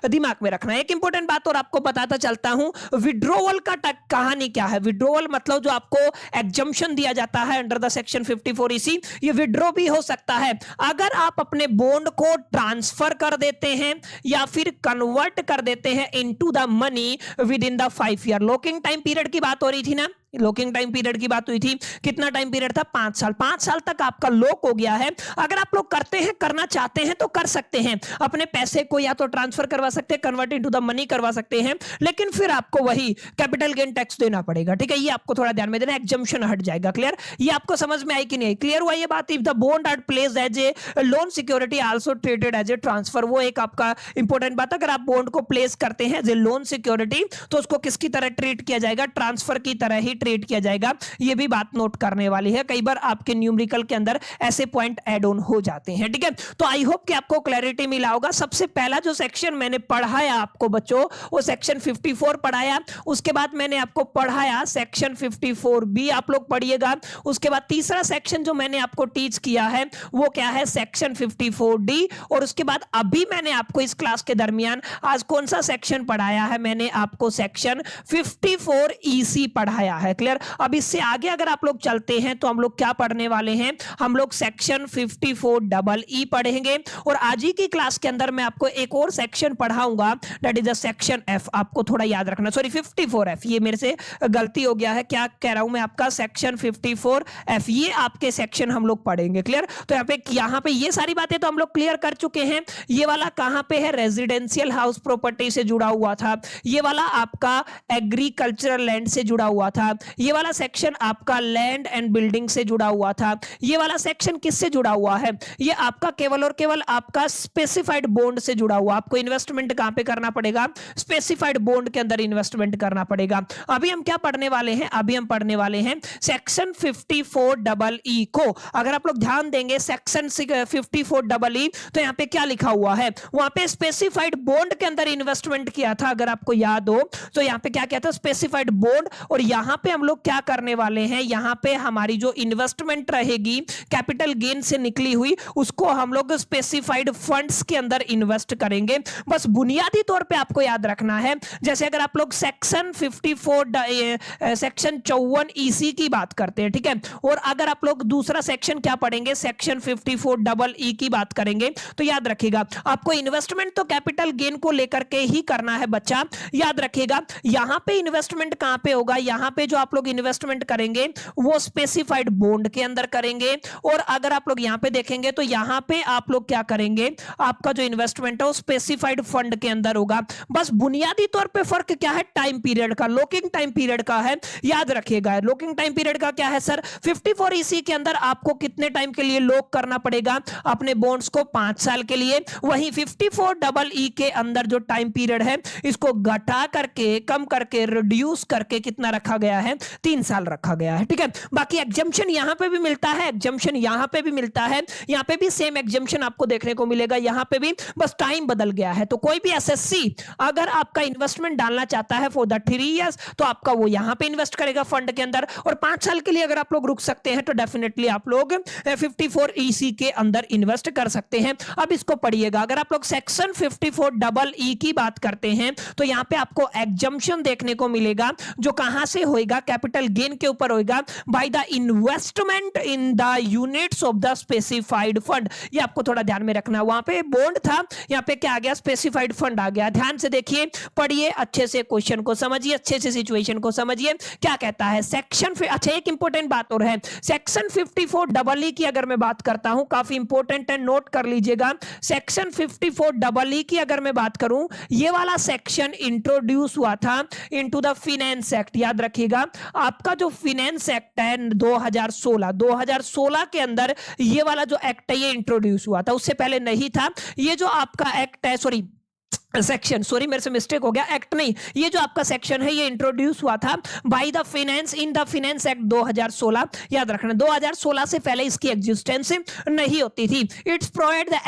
दिमाग में रखना है। एक इंपॉर्टेंट बात और आपको बताता चलता हूं, विड्रॉवल का कहानी क्या है? विड्रॉवल मतलब जो आपको एग्जम्पशन दिया जाता है अंडर द सेक्शन 54 ईसी, ये विड्रॉ भी हो सकता है। अगर आप अपने बॉन्ड को ट्रांसफर कर देते हैं या फिर कन्वर्ट कर देते हैं into the money with in the 5 year. Locking time period की बात हो रही थी ना, लॉकिंग टाइम पीरियड की बात हुई थी, कितना टाइम पीरियड था? 5 साल। 5 साल तक आपका लॉक हो गया है। अगर आप लोग करते हैं, करना चाहते हैं तो कर सकते हैं, अपने पैसे को या तो ट्रांसफर करवा सकते हैं, कन्वर्ट इनटू द मनी करवा सकते हैं, लेकिन फिर आपको वही कैपिटल गेन टैक्स देना पड़ेगा। ठीक है, ये आपको थोड़ा ध्यान में देना, एग्जम्पशन हट जाएगा। क्लियर? ये आपको समझ में आई कि नहीं? क्लियर हुआ ये बात? If the bond are placed as a loan security also treated as a transfer, वो एक आपका इंपॉर्टेंट बात। अगर आप बॉन्ड को प्लेस करते हैं एज ए लोन सिक्योरिटी तो उसको किसकी तरह ट्रीट किया जाएगा? ट्रांसफर की तरह ही ट्रीट किया जाएगा। ये भी बात नोट करने वाली है, कई बार आपके न्यूमेरिकल के अंदर ऐसे पॉइंट ऐड ऑन हो जाते हैं। ठीक है, तो आई होप कि आपको क्लैरिटी मिला होगा। सबसे पहला जो सेक्शन मैंने पढ़ाया आपको बच्चों, वो सेक्शन 54 पढ़ाया। उसके बाद मैंने आपको पढ़ाया सेक्शन 54 बी, आप लोग पढ़िएगा। उसके बाद तीसरा सेक्शन जो मैंने आपको टीच किया है वो क्या है? Section 54 D. और उसके बाद अभी मैंने आपको इस क्लास के दरमियान आज कौन सा सेक्शन पढ़ाया है? मैंने आपको सेक्शन 54 ईसी पढ़ाया है। क्लियर? अब इससे आगे अगर आप लोग चलते हैं तो हम लोग क्या पढ़ने वाले हैं? हम लोग सेक्शन 54 डबल ई पढ़ेंगे। और आज ही की क्लास के अंदर मैं आपको एक और सेक्शन पढ़ाऊंगा, that is the section F. आपको थोड़ा याद रखना, सॉरी 54 एफ, ये मेरे से गलती हो गया है, क्या कह रहा हूं मैं आपका? सेक्शन 54 एफ, ये आपके सेक्शन हम लोग पढ़ेंगे। क्लियर? तो यहाँ पे ये सारी बातें तो हम लोग क्लियर कर चुके हैं। ये वाला कहां पे है? रेजिडेंशियल हाउस प्रॉपर्टी से जुड़ा हुआ था। ये वाला आपका एग्रीकल्चरल लैंड से जुड़ा हुआ था। ये वाला सेक्शन आपका लैंड एंड बिल्डिंग से जुड़ा हुआ था। ये वाला सेक्शन किससे जुड़ा हुआ है? ये आपका केवल और केवल आपका स्पेसिफाइड बॉन्ड से जुड़ा हुआ। आपको इन्वेस्टमेंट कहां पे करना पड़ेगा? स्पेसिफाइड बॉन्ड के अंदर इन्वेस्टमेंट करना पड़ेगा। अभी हम क्या पढ़ने वाले हैं? अभी हम पढ़ने वाले हैं सेक्शन 54 डबल ई को। अगर आप लोग ध्यान देंगे सेक्शन 54 डबल ई, तो यहां पे क्या लिखा हुआ है? वहां पे स्पेसिफाइड बॉन्ड के अंदर इन्वेस्टमेंट किया था, अगर आपको याद हो तो यहां पे क्या किया था? Specified bond. और यहां पे हम लोग क्या करने वाले हैं? यहां पे हमारी जो इन्वेस्टमेंट रहेगी कैपिटल गेन से निकली हुई, उसको हम लोग स्पेसिफाइड फंड्स के अंदर इन्वेस्ट करेंगे। बस बुनियादी तौर पे आपको याद रखना है, जैसे अगर आप लोग सेक्शन 54 सेक्शन 54 ईसी की बात करते हैं, ठीक है, और अगर आप लोग दूसरा सेक्शन क्या पढ़ेंगे? सेक्शन 54 डबल ई की बात करेंगे, तो याद रखिएगा आपको इन्वेस्टमेंट तो कैपिटल गेन को लेकर के ही करना है बच्चा। याद रखिएगा यहां पे इन्वेस्टमेंट कहां पे होगा? यहां पे जो आप लोग इन्वेस्टमेंट करेंगे वो स्पेसिफाइड बॉन्ड के अंदर करेंगे। और अगर आप लोग यहां पे देखेंगे तो यहां पे आप लोग क्या करेंगे? आपका जो इन्वेस्टमेंट है वो स्पेसिफाइड फंड के अंदर होगा। बस बुनियादी तौर पे फर्क क्या है? टाइम पीरियड का, लॉकिंग टाइम पीरियड का है। याद रखिएगा लॉकिंग टाइम पीरियड का क्या है सर? 54 ईसी के अंदर आपको कितने टाइम के लिए लॉक करना पड़ेगा अपने बॉन्ड्स को? 5 साल के लिए। वहीं 54 डबल ई के अंदर जो टाइम पीरियड है इसको घटा करके, कम करके, रिड्यूस करके कितना रखा गया है? 3 साल रखा गया है। ठीक है, बाकी एग्जम्पशन यहां पे भी मिलता है, एग्जम्पशन यहां पे भी मिलता है, यहां पे भी सेम एग्जम्पशन आपको देखने को मिलेगा, यहां पे भी, बस टाइम बदल गया है। तो कोई भी एसएससी अगर आपका इन्वेस्टमेंट डालना चाहता है फॉर द 3 इयर्स तो आपका वो यहां पे इन्वेस्ट करेगा फंड के अंदर। और 5 साल के लिए अगर आप लोग रुक सकते हैं तो डेफिनेटली आप लोग 54 ईसी के अंदर इन्वेस्ट कर सकते हैं। अब इसको पढ़िएगा, अगर आप लोग सेक्शन 54 डबल ई की बात करते हैं तो यहां पे आपको एग्जम्पशन देखने को मिलेगा, जो कहां से होएगा? कैपिटल गेन के ऊपर होएगा, by the investment in the units of the specified fund. ये आपको थोड़ा ध्यान में रखना। वहां पे बॉन्ड था, यहां पे क्या आ गया? स्पेसिफाइड फंड आ गया। ध्यान से देखिए, पढ़िए, अच्छे से क्वेश्चन को समझिए, अच्छे से सिचुएशन को समझिए क्या कहता है सेक्शन। अच्छा, एक इंपॉर्टेंट बात और है, सेक्शन 54 डबल ई की अगर मैं बात करता हूं, काफी इंपॉर्टेंट है, नोट कर लीजिएगा। सेक्शन 54 डबल ई की अगर मैं बात करूं, ये वाला सेक्शन इंट्रोड्यूस हुआ था इनटू द फाइनेंस एक्ट। याद रखिएगा आपका जो फाइनेंस एक्ट है 2016 के अंदर ये वाला जो एक्ट है ये इंट्रोड्यूस हुआ था, उससे पहले नहीं था। ये जो आपका एक्ट है, सॉरी सेक्शन, सॉरी मेरे से मिस्टेक हो गया, एक्ट नहीं, ये जो आपका सेक्शन है ये इंट्रोड्यूस हुआ था by the finance in the finance act 2016। याद रखना 2016 से पहले इसकी एग्जिस्टेंस नहीं होती थी। It's provide the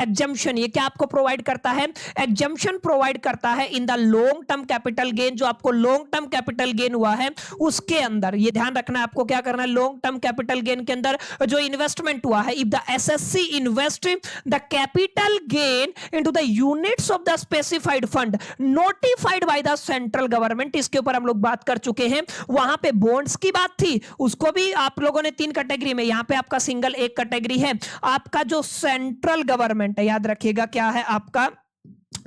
exemption. ये क्या आपको प्रोवाइड करता है? एग्जम्पशन प्रोवाइड करता है in the long term capital gain. जो आपको लॉन्ग टर्म कैपिटल गेन हुआ है उसके अंदर ये ध्यान रखना, आपको क्या करना है? लॉन्ग टर्म कैपिटल गेन के अंदर जो इन्वेस्टमेंट हुआ है, if the assessee invest the capital gain into the units of the specified fund notified by the central government, इसके ऊपर हम लोग बात कर चुके हैं। वहां पे बॉन्ड्स की बात थी, उसको भी आप लोगों ने 3 कैटेगरी में, यहां पे आपका सिंगल एक कैटेगरी है आपका जो सेंट्रल गवर्नमेंट है। याद रखिएगा क्या है आपका?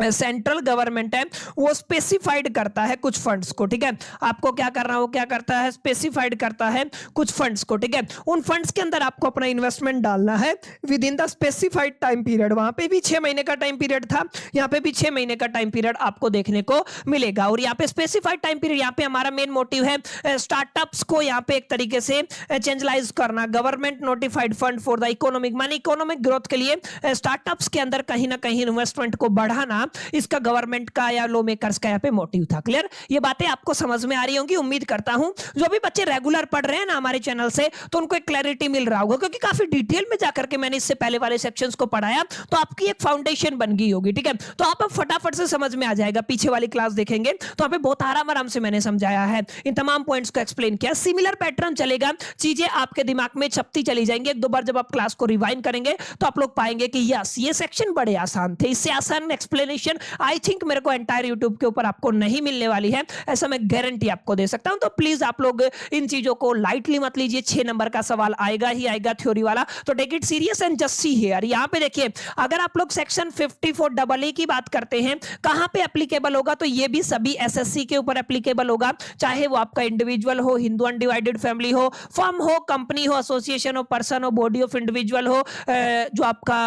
सेंट्रल गवर्नमेंट है वो स्पेसिफाइड करता है कुछ फंड्स को, ठीक है। आपको क्या करना, वो क्या करता है, स्पेसिफाइड करता है कुछ फंड्स को, ठीक है। उन फंड्स के अंदर आपको अपना इन्वेस्टमेंट डालना है with in the specified time period. वहां पे भी 6 महीने का टाइम पीरियड था, यहाँ पे भी 6 महीने का टाइम पीरियड आपको देखने को मिलेगा। और यहाँ पे स्पेसिफाइड टाइम पीरियड, यहाँ पे हमारा मेन मोटिव है स्टार्टअप्स को यहाँ पे एक तरीके से चेंजलाइज करना। Government notified fund for the economic, मानी इकोनॉमिक ग्रोथ के लिए स्टार्टअप्स के अंदर कहीं ना कहीं इन्वेस्टमेंट को बढ़ाना, इसका गवर्नमेंट का या लॉ मेकर्स का यहाँ पे मोटिव था। क्लियर, ये बातें आपको समझ में आ रही होंगी, उम्मीद करता हूं। जो भी बच्चे रेगुलर पढ़ रहे हैं ना हमारे चैनल से, तो उनको एक क्लैरिटी मिल रहा होगा, क्योंकि काफी डिटेल में जाकर के मैंने इससे पहले वाले सेक्शंस को पढ़ाया, तो आपकी एक फाउंडेशन बन गई होगी, ठीक है। तो आप फटाफट से समझ में आ जाएगा। पीछे वाली क्लास देखेंगे तो यहाँ पे बहुत आराम से मैंने समझाया है, इन तमाम पॉइंट्स को एक्सप्लेन किया। सिमिलर पैटर्न चलेगा, चीजें आपके दिमाग में छपती चली जाएंगी। एक दो बार जब आप क्लास को रिवाइंड करेंगे तो आप लोग पाएंगे कि यस, ये सेक्शन बड़े आसान थे, इससे आसान एक्सप्लेनेशन आई थिंक मेरे को एंटायर यूट्यूब के ऊपर आपको नहीं मिलने वाली है, ऐसा मैं गारंटी आपको दे सकता हूं। तो प्लीज आप लोग इन चीजों को लाइटली मत लीजिए। 6 नंबर का सवाल आएगा ही आएगा थ्योरी वाला, तो take it serious and just see here. यहां पे देखिए, अगर आप लोग सेक्शन 54AA की बात करते हैं, कहां पे एप्लीकेबल होगा, तो ये भी सभी एसएससी के ऊपर एप्लीकेबल होगा, चाहे वो आपका इंडिविजुअल हो, हिंदू अनडिवाइडेड फैमिली हो, फर्म हो, कंपनी हो, एसोसिएशन हो, पर्सन हो, बॉडी ऑफ इंडिविजुअल हो, जो आपका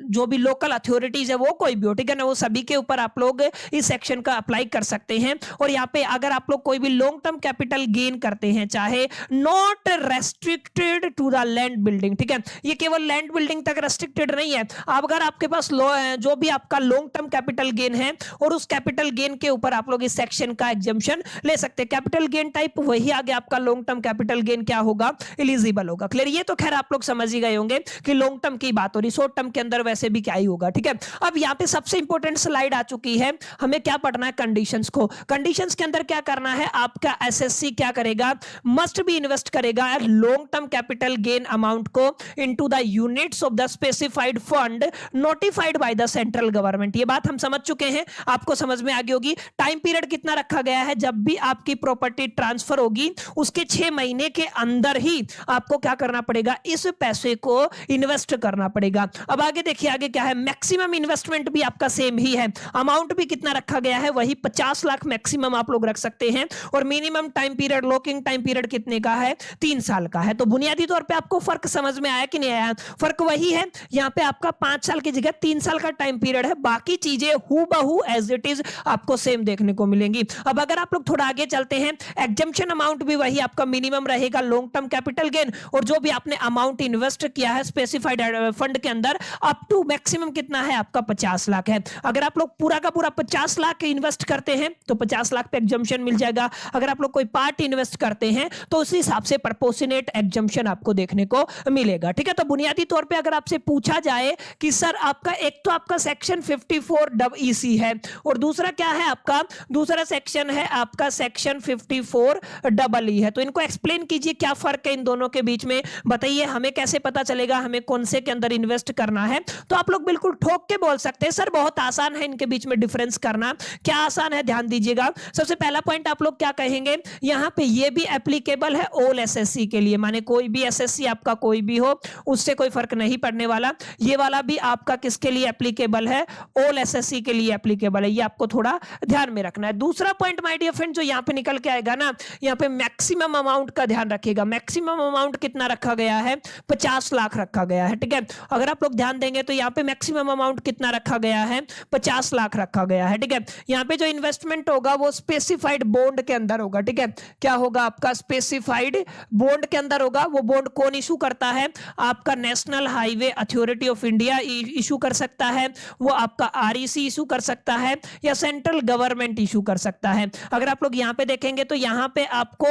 जो भी लोकल अथॉरिटीज है वो कोई भी हो, ठीक है ना, वो सभी के ऊपर आप लोग इस सेक्शन का अप्लाई कर सकते हैं। और यहाँ पे अगर आप लोग कोई भी लॉन्ग टर्म कैपिटल गेन करते हैं, चाहे not restricted to the land building, ठीक है, ये केवल लैंड बिल्डिंग तक रेस्ट्रिक्टेड नहीं है। अगर आपके पास जो भी आपका लॉन्ग टर्म कैपिटल गेन है और उस कैपिटल गेन के ऊपर आप लोग इस सेक्शन का एग्जम्पशन ले सकते हैं। कैपिटल गेन टाइप वही आगे आपका लॉन्ग टर्म कैपिटल गेन क्या होगा, एलिजिबल होगा। क्लियर, ये तो खैर आप लोग समझ ही गए होंगे कि लॉन्ग टर्म की बात हो रही, शॉर्ट टर्म के अंदर वैसे भी क्या ही होगा, ठीक है। अब यहाँ पे सबसे इंपॉर्टेंट स्लाइड आ चुकी है, हमें क्या पढ़ना है, कंडीशंस को। कंडीशंस के अंदर क्या करना है, आपका एसएससी क्या करेगा, मस्ट भी इन्वेस्ट करेगा long term capital gain amount को into the units of the specified fund notified by the central government. ये बात हम समझ चुके हैं, आपको समझ में आ गई होगी। टाइम पीरियड कितना रखा गया है, जब भी आपकी प्रॉपर्टी ट्रांसफर होगी उसके 6 महीने के अंदर ही आपको क्या करना पड़ेगा, इस पैसे को इन्वेस्ट करना पड़ेगा। अब आगे देखिए, आगे क्या है, मैक्सिमम इन्वेस्टमेंट भी आपका सेम ही है, अमाउंट भी कितना रखा गया है, वही 50 लाख मैक्सिमम आप लोग रख सकते हैं। और minimum time period, locking time period कितने का है, 3 साल का है। तो बुनियादी तौर पे आपको फर्क समझ में आया कि नहीं आया, फर्क वही है, यहाँ पे आपका 5 साल की जगह 3 साल का टाइम पीरियड है, बाकी चीजें हूबहू एज इट इज आपको सेम देखने को मिलेंगी। अब अगर आप लोग थोड़ा आगे चलते हैं, एग्जम्पशन अमाउंट भी वही आपका मिनिमम रहेगा लॉन्ग टर्म कैपिटल गेन, और जो भी आपने अमाउंट इन्वेस्ट किया है स्पेसिफाइड फंड के अंदर, अप टू मैक्सिमम कितना है आपका 50 लाख है। अगर आप लोग पूरा का पूरा 50 लाख इन्वेस्ट करते हैं तो 50 लाख पे एग्जम्पशन मिल जाएगा। अगर आप लोग कोई पार्ट इन्वेस्ट करते हैं तो उस हिसाब से प्रोपोर्शनेट एग्जम्पशन आपको देखने को मिलेगा, ठीक है। तो बुनियादी तौर पे अगर आपसे पूछा जाए कि सर आपका एक तो आपका सेक्शन 54EC है और दूसरा क्या है आपका, दूसरा सेक्शन है आपका सेक्शन 54EE है, तो इनको एक्सप्लेन कीजिए क्या फर्क है इन दोनों के बीच में, बताइए हमें कैसे पता चलेगा हमें कौन से के अंदर इन्वेस्ट करना है। तो आप लोग बिल्कुल ठोक के बोल सकते हैं सर बहुत आसान है इनके बीच में डिफरेंस करना। क्या आसान है, ध्यान दीजिएगा। सबसे पहला पॉइंट आप लोग क्या कहेंगे, यहां पे ये भी एप्लीकेबल है ऑल एसएससी के लिए, माने कोई भी एसएससी आपका कोई भी हो उससे कोई फर्क नहीं पड़ने वाला। ये वाला भी आपका किसके लिए एप्लीकेबल है, ऑल एसएससी के लिए एप्लीकेबल है, ये आपको थोड़ा ध्यान में रखना है। दूसरा पॉइंट माय डियर फ्रेंड जो यहां पे निकल के आएगा ना, यहां पे मैक्सिमम अमाउंट का ध्यान रखिएगा। मैक्सिमम अमाउंट कितना रखा गया है, 50 लाख रखा गया है, ठीक है। अगर आप लोग ध्यान देंगे तो यहाँ पे मैक्सिमम अमाउंट कितना रखा गया है, 50 लाख रखा गया है, ठीक है। यहाँ पे जो इन्वेस्टमेंट होगा वो स्पेसिफाइड बॉन्ड के अंदर होगा, ठीक है। क्या होगा आपका, स्पेसिफाइड बॉन्ड के अंदर होगा। वो बॉन्ड कौन इशू करता है, आपका national highway authority of India issue कर सकता है, वो आपका आरईसी इशू कर सकता है, या सेंट्रल गवर्नमेंट इशू कर सकता है। अगर आप लोग यहाँ पे देखेंगे तो यहाँ पे आपको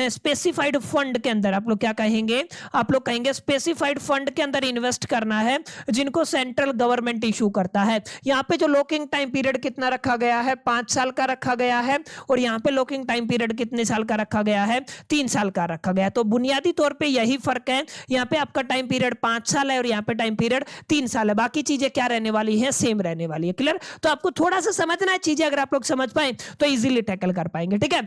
स्पेसिफाइड फंड के अंदर आप लोग क्या कहेंगे, आप लोग कहेंगे स्पेसिफाइड फंड के अंदर इन्वेस्ट करना है जिनको सेंट्रल गवर्नमेंट इशू करता है। यहाँ पे जो लॉकिंग टाइम पीरियड कितना रखा गया है, 5 साल का रखा गया है, और यहाँ पे लॉकिंग टाइम पीरियड कितने साल का रखा गया है, 3 साल का रखा गया है। तो बुनियादी तौर पे यही फर्क है, यहाँ पे आपका टाइम पीरियड 5 साल है और यहाँ पे टाइम पीरियड 3 साल है, बाकी चीजें क्या रहने वाली है, सेम रहने वाली है। क्लियर, तो आपको थोड़ा सा समझना है चीजें, अगर आप लोग समझ पाए तो इजीली टैकल कर पाएंगे, ठीक है।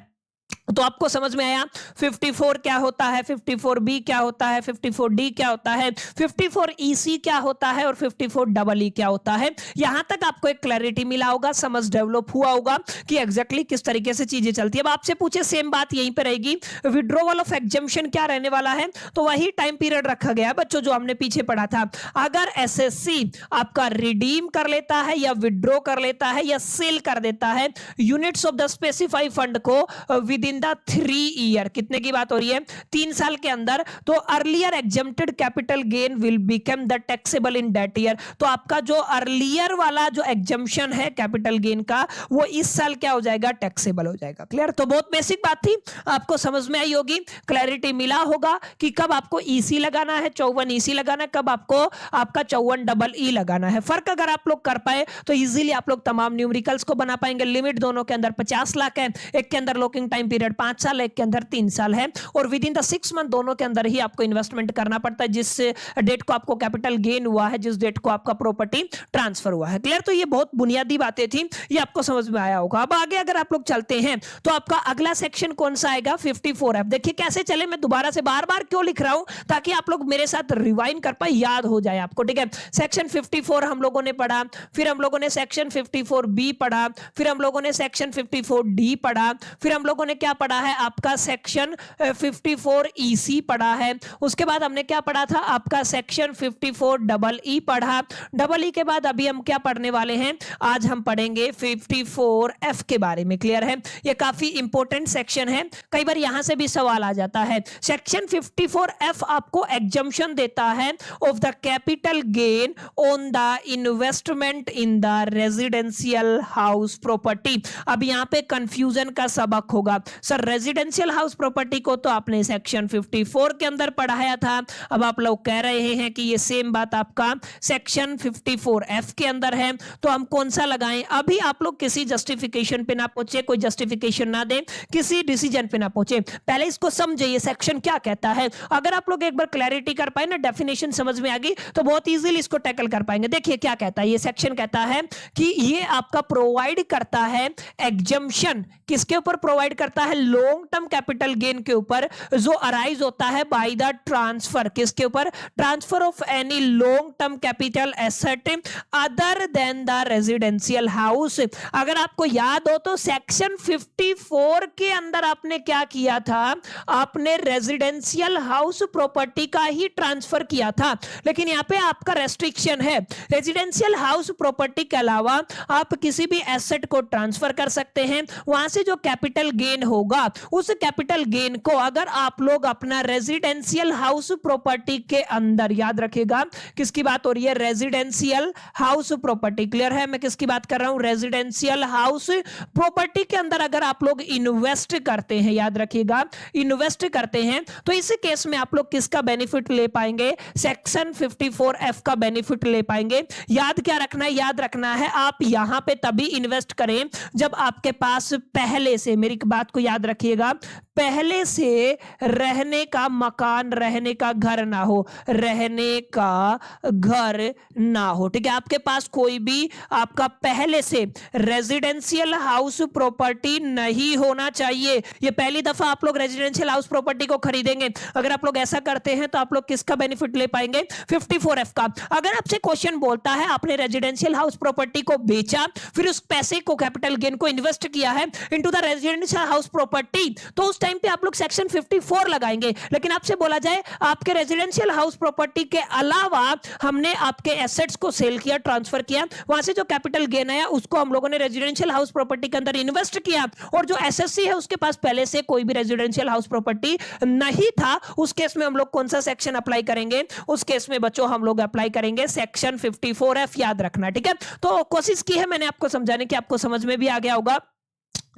तो आपको समझ में आया 54 क्या होता है, 54B क्या होता है, 54D क्या होता है, 54EC क्या होता है और 54EE क्या होता है। यहां तक आपको एक क्लैरिटी मिला होगा, समझ डेवलप हुआ होगा कि एग्जैक्टली किस तरीके से चीजें चलती है। अब आपसे पूछे सेम बात यहीं पे रहेगी, विड्रॉवल ऑफ एग्जम्पशन क्या रहने वाला है, तो वही टाइम पीरियड रखा गया है बच्चों जो हमने पीछे पढ़ा था। अगर एसएससी आपका रिडीम कर लेता है या विड्रॉ कर लेता है या सेल कर देता है units of the specified fund को विद इन द 3 ईयर, कितने की बात हो रही है, 3 साल के अंदर, तो earlier exempted capital gain will become the taxable in that year. तो आपका जो अर्लियर वाला जो एग्जम्पशन है कैपिटल गेन का वो इस साल क्या हो जाएगा, टैक्सेबल हो जाएगा। क्लियर? तो बहुत बेसिक बात थी, आपको समझ में आई होगी, क्लैरिटी मिला होगा कि कब आपको ईसी लगाना है, 54 ईसी लगाना है, कब आपको आपका 54 EE लगाना है। फर्क अगर आप लोग कर पाए तो इजीली आप लोग तमाम न्यूमेरिकल्स को बना पाएंगे। लिमिट दोनों के अंदर 50 लाख है, एक के अंदर लॉकिंग टाइम पीरियड 5 साल, एक के अंदर 3 साल है, और विद इन द 6 मंथ दोनों के अंदर ही आपको इन्वेस्टमेंट करना पड़ता है, जिस डेट को आपको कैपिटल गेन हुआ है, जिस डेट को आपका प्रॉपर्टी ट्रांसफर हुआ है। क्लियर? तो ये बहुत बुनियादी बातें थी, ये आपको समझ में आया होगा। अब आगे अगर आप लोग चलते हैं तो आपका अगला सेक्शन कौन सा आएगा, 54F। देखिए कैसे चले, मैं दोबारा से बार बार क्यों लिख रहा हूं, ताकि आप लोग मेरे साथ रिवाइंड कर पाए, याद हो जाए आपको। ठीक है, सेक्शन 54 हम लोगों ने पढ़ा, फिर हम लोगों ने सेक्शन 54B पढ़ा, फिर हम लोगों ने सेक्शन 54D पढ़ा, फिर हम लोगों ने क्या पढ़ा है, आपका सेक्शन 54EC पढ़ा है, उसके बाद हमने क्या पढ़ा था, आपका सेक्शन 54EE पढ़ा, EE के बाद अभी हम क्या पढ़ने वाले हैं, आज हम पढ़ेंगे 54F के बारे में। क्लियर है? ये काफी इंपॉर्टेंट सेक्शन है, कई बार यहां से भी सवाल आ जाता है। सेक्शन 54F आपको एग्जम्पशन देता है of the capital gain on the investment in the residential house property. अब यहां पे कंफ्यूजन का सबक होगा, सर रेजिडेंशियल हाउस प्रॉपर्टी को तो आपने सेक्शन 54 के अंदर पढ़ाया था, अब आप लोग कह रहे हैं कि ये सेम बात आपका सेक्शन 54F के अंदर है, तो हम कौन सा लगाएं। अभी आप लोग किसी जस्टिफिकेशन पे ना पहुंचे, कोई जस्टिफिकेशन ना दें, किसी डिसीजन पे ना पहुंचे, पहले इसको समझे ये सेक्शन क्या कहता है। अगर आप लोग एक बार क्लैरिटी कर पाए ना, डेफिनेशन समझ में आ गई, तो बहुत इजीली इसको टैकल कर पाएंगे। देखिए क्या कहता है ये सेक्शन, कहता है कि ये आपका प्रोवाइड करता है एग्जम्पशन, किसके ऊपर प्रोवाइड करता है, लॉन्ग टर्म कैपिटल गेन के ऊपर, जो अराइज होता है बाय द ट्रांसफर, किसके ऊपर, transfer of any long term capital asset other than the residential house. अगर आपको याद हो तो सेक्शन 54 के अंदर आपने क्या किया था, आपने रेजिडेंशियल हाउस प्रॉपर्टी का ही ट्रांसफर किया था, लेकिन यहां पे आपका रेस्ट्रिक्शन है, रेजिडेंशियल हाउस प्रॉपर्टी के अलावा आप किसी भी एसेट को ट्रांसफर कर सकते हैं, वहां से जो कैपिटल गेन होगा उस कैपिटल गेन को अगर आप लोग अपना रेजिडेंशियल हाउस प्रॉपर्टी के अंदर, याद रखिएगा किसकी बात हो रही है, रेजिडेंशियल हाउस प्रॉपर्टी। क्लियर है मैं किसकी बात कर रहा हूं, रेजिडेंशियल हाउस प्रॉपर्टी के अंदर अगर आप लोग इन्वेस्ट करते हैं, याद रखिएगा इन्वेस्ट करते हैं, तो इस केस में आप लोग किसका बेनिफिट ले पाएंगे, सेक्शन 54F का बेनिफिट ले पाएंगे। याद क्या रखना है, याद रखना है आप यहां पे तभी इन्वेस्ट करें जब आपके पास पहले से, मेरी बात को याद रखिएगा, पहले से रहने का मकान, रहने का घर ना हो, रहने का घर ना हो। ठीक है, आपके पास कोई भी आपका पहले से रेजिडेंशियल हाउस प्रॉपर्टी नहीं होना चाहिए। ये पहली दफा आप लोग रेजिडेंशियल हाउस प्रॉपर्टी को खरीदेंगे, अगर आप लोग ऐसा करते हैं तो आप लोग किसका बेनिफिट ले पाएंगे, 54F का। अगर आपसे क्वेश्चन बोलता है आपने रेजिडेंशियल हाउस प्रॉपर्टी को बेचा, फिर उस पैसे को, कैपिटल गेन को इन्वेस्ट किया है into the residential house property, तो उस टाइम पे आप लोग सेक्शन 54 लगाएंगे। लेकिन आपसे बोला जाए आपके रेजिडेंशियल हाउस प्रॉपर्टी के अलावा हमने आपके एसेट्स को सेल किया, ट्रांसफर किया, वहां से जो कैपिटल गेन आया उसको हम लोगों ने रेजिडेंशियल हाउस प्रॉपर्टी के अंदर इन्वेस्ट किया, और जो एसएससी है उसके पास पहले से कोई भी रेजिडेंशियल हाउस प्रॉपर्टी नहीं था, उस केस में हम लोग कौन सा सेक्शन अप्लाई करेंगे, उस केस में बच्चों हम लोग अप्लाई करेंगे सेक्शन 54F, याद रखना। ठीक है, तो कोशिश की है मैंने आपको समझाने की, आपको समझ में भी आ गया होगा।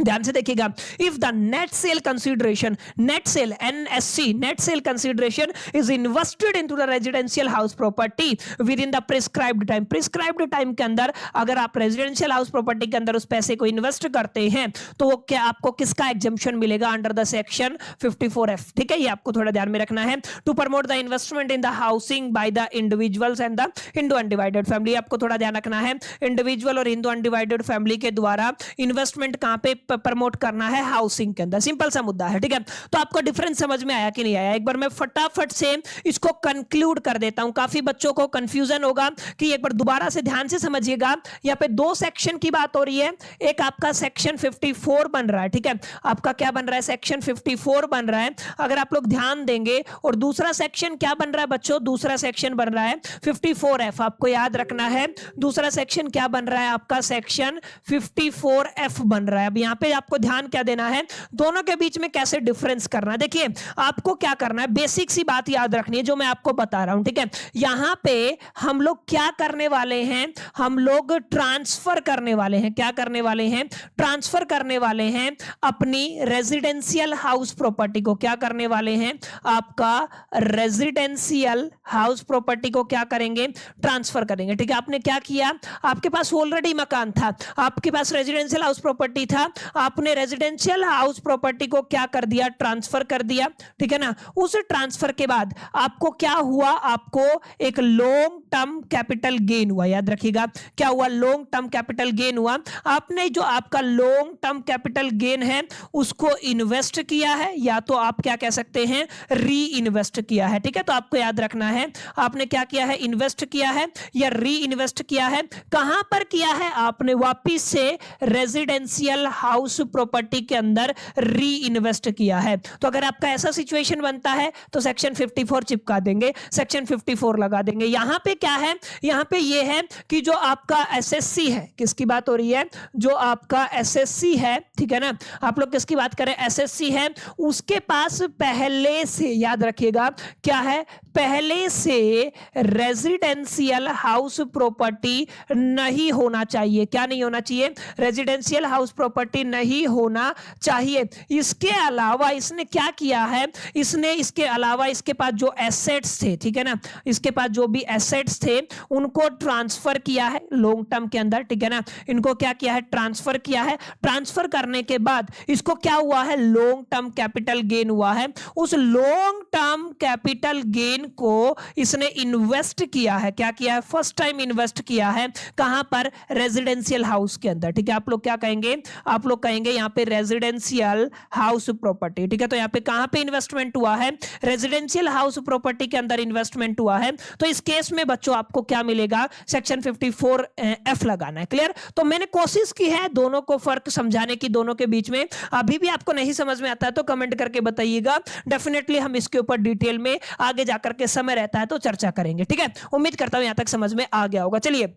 ध्यान से देखिएगा, if the net cell consideration, net cell NSC, net cell consideration is invested into the residential house property with in the prescribed time, prescribed time के अंदर अगर आप रेजिडेंशियल हाउस प्रॉपर्टी के अंदर उस पैसे को इन्वेस्ट करते हैं तो वो क्या आपको किसका एग्जम्पशन मिलेगा, अंडर द सेक्शन 54F। ठीक है, ये आपको थोड़ा ध्यान में रखना है। To promote the investment in the housing by the individuals and the Hindu undivided family, आपको थोड़ा ध्यान रखना है, इंडिविजुअल और हिंदू अनडिवाइडेड फैमिली के द्वारा इन्वेस्टमेंट कहां पे, प्रमोट करना है हाउसिंग के अंदर, सिंपल सा मुद्दा है, ठीक है। तो आपको डिफरेंस समझ में आया कि नहीं आया? एक बार मैं फटाफट से इसको कंक्लूड कर देता हूं, काफी बच्चों को कंफ्यूजन होगा कि एक बार दोबारा से ध्यान से समझिएगा। यहां पे दो सेक्शन की बात हो रही है, एक आपका सेक्शन 54 बन रहा है, ठीक है, आपका क्या बन रहा है, सेक्शन 54 बन रहा है, अगर आप लोग ध्यान देंगे। और दूसरा सेक्शन क्या बन रहा है बच्चों? दूसरा सेक्शन बन रहा है 54F, आपको याद रखना है दूसरा सेक्शन क्या बन रहा है आपका, सेक्शन 54F बन रहा है। अब यहां पे आपको ध्यान क्या देना है, दोनों के बीच में कैसे डिफरेंस करना है। देखिए आपको क्या करना है, बेसिक सी बात याद रखनी है जो मैं आपको बता रहा हूं, ठीक है। यहां पे हम लोग क्या करने वाले हैं, हम लोग ट्रांसफर करने वाले हैं, क्या करने वाले हैं, ट्रांसफर करने वाले हैं अपनी रेजिडेंशियल हाउस प्रॉपर्टी को, क्या करने वाले हैं, आपका रेजिडेंशियल हाउस प्रॉपर्टी को क्या करेंगे, ट्रांसफर करेंगे, ठीक है। आपने क्या किया, आपके पास ऑलरेडी मकान था, आपके पास रेजिडेंशियल हाउस प्रॉपर्टी था, आपने रेजिडेंशियल हाउस प्रॉपर्टी को क्या कर दिया, ट्रांसफर कर दिया, ठीक है ना। उस ट्रांसफर के बाद आपको क्या हुआ, आपको एक लॉन्ग टर्म कैपिटल गेन हुआ, याद रखिएगा क्या हुआ, लॉन्ग टर्म कैपिटल गेन हुआ। आपने जो आपका लॉन्ग टर्म कैपिटल गेन है उसको इन्वेस्ट किया है, या तो आप क्या कह सकते हैं, री इन्वेस्ट किया है, ठीक है। तो आपको याद रखना है आपने क्या किया है, इन्वेस्ट किया है या री इन्वेस्ट किया है। कहां पर किया है, आपने वापिस से रेजिडेंशियल हाउस प्रॉपर्टी के अंदर री इन्वेस्ट किया है। तो अगर आपका ऐसा सिचुएशन बनता है तो सेक्शन 54 चिपका देंगे, सेक्शन 54 लगा देंगे। यहां पे क्या है, यहां पे ये है कि जो आपका एसएससी है, किसकी बात हो रही है, जो आपका एसएससी है, ठीक है ना, आप लोग किसकी बात करें, एसएससी है, उसके पास पहले से याद रखिएगा क्या है, पहले से रेजिडेंशियल हाउस प्रॉपर्टी नहीं होना चाहिए, क्या नहीं होना चाहिए, रेजिडेंशियल हाउस प्रॉपर्टी नहीं होना चाहिए। इसके अलावा इसने क्या किया है, इसने इसके अलावा इसके पास जो एसेट्स थे, ठीक है ना, इसके पास जो भी एसेट्स थे उनको ट्रांसफर किया है लॉन्ग टर्म के अंदर, ठीक है ना, इनको क्या किया है, ट्रांसफर किया है। ट्रांसफर करने के बाद इसको क्या हुआ है, लॉन्ग टर्म कैपिटल गेन हुआ है। उस लॉन्ग टर्म कैपिटल गेन को इसने इन्वेस्ट किया है, क्या किया है, फर्स्ट टाइम इन्वेस्ट किया है, कहां पर, रेजिडेंशियल हाउस के अंदर, ठीक है। आप लोग क्या कहेंगे, आप लोग कहेंगे यहां पे रेजिडेंशियल हाउस प्रॉपर्टी, ठीक है। तो यहां पे कहां पे इन्वेस्टमेंट हुआ है, रेजिडेंशियल हाउस प्रॉपर्टी के अंदर इन्वेस्टमेंट हुआ है। तो इस केस में बच्चों आपको क्या मिलेगा, सेक्शन 54F लगाना है, क्लियर। तो मैंने कोशिश की है दोनों को फर्क समझाने की, दोनों के बीच में। अभी भी आपको नहीं समझ में आता है तो कमेंट करके बताइएगा, डेफिनेटली हम इसके ऊपर डिटेल में आगे जाकर के समय रहता है तो चर्चा करेंगे, ठीक है। उम्मीद करता हूं यहां तक समझ में आ गया होगा। चलिए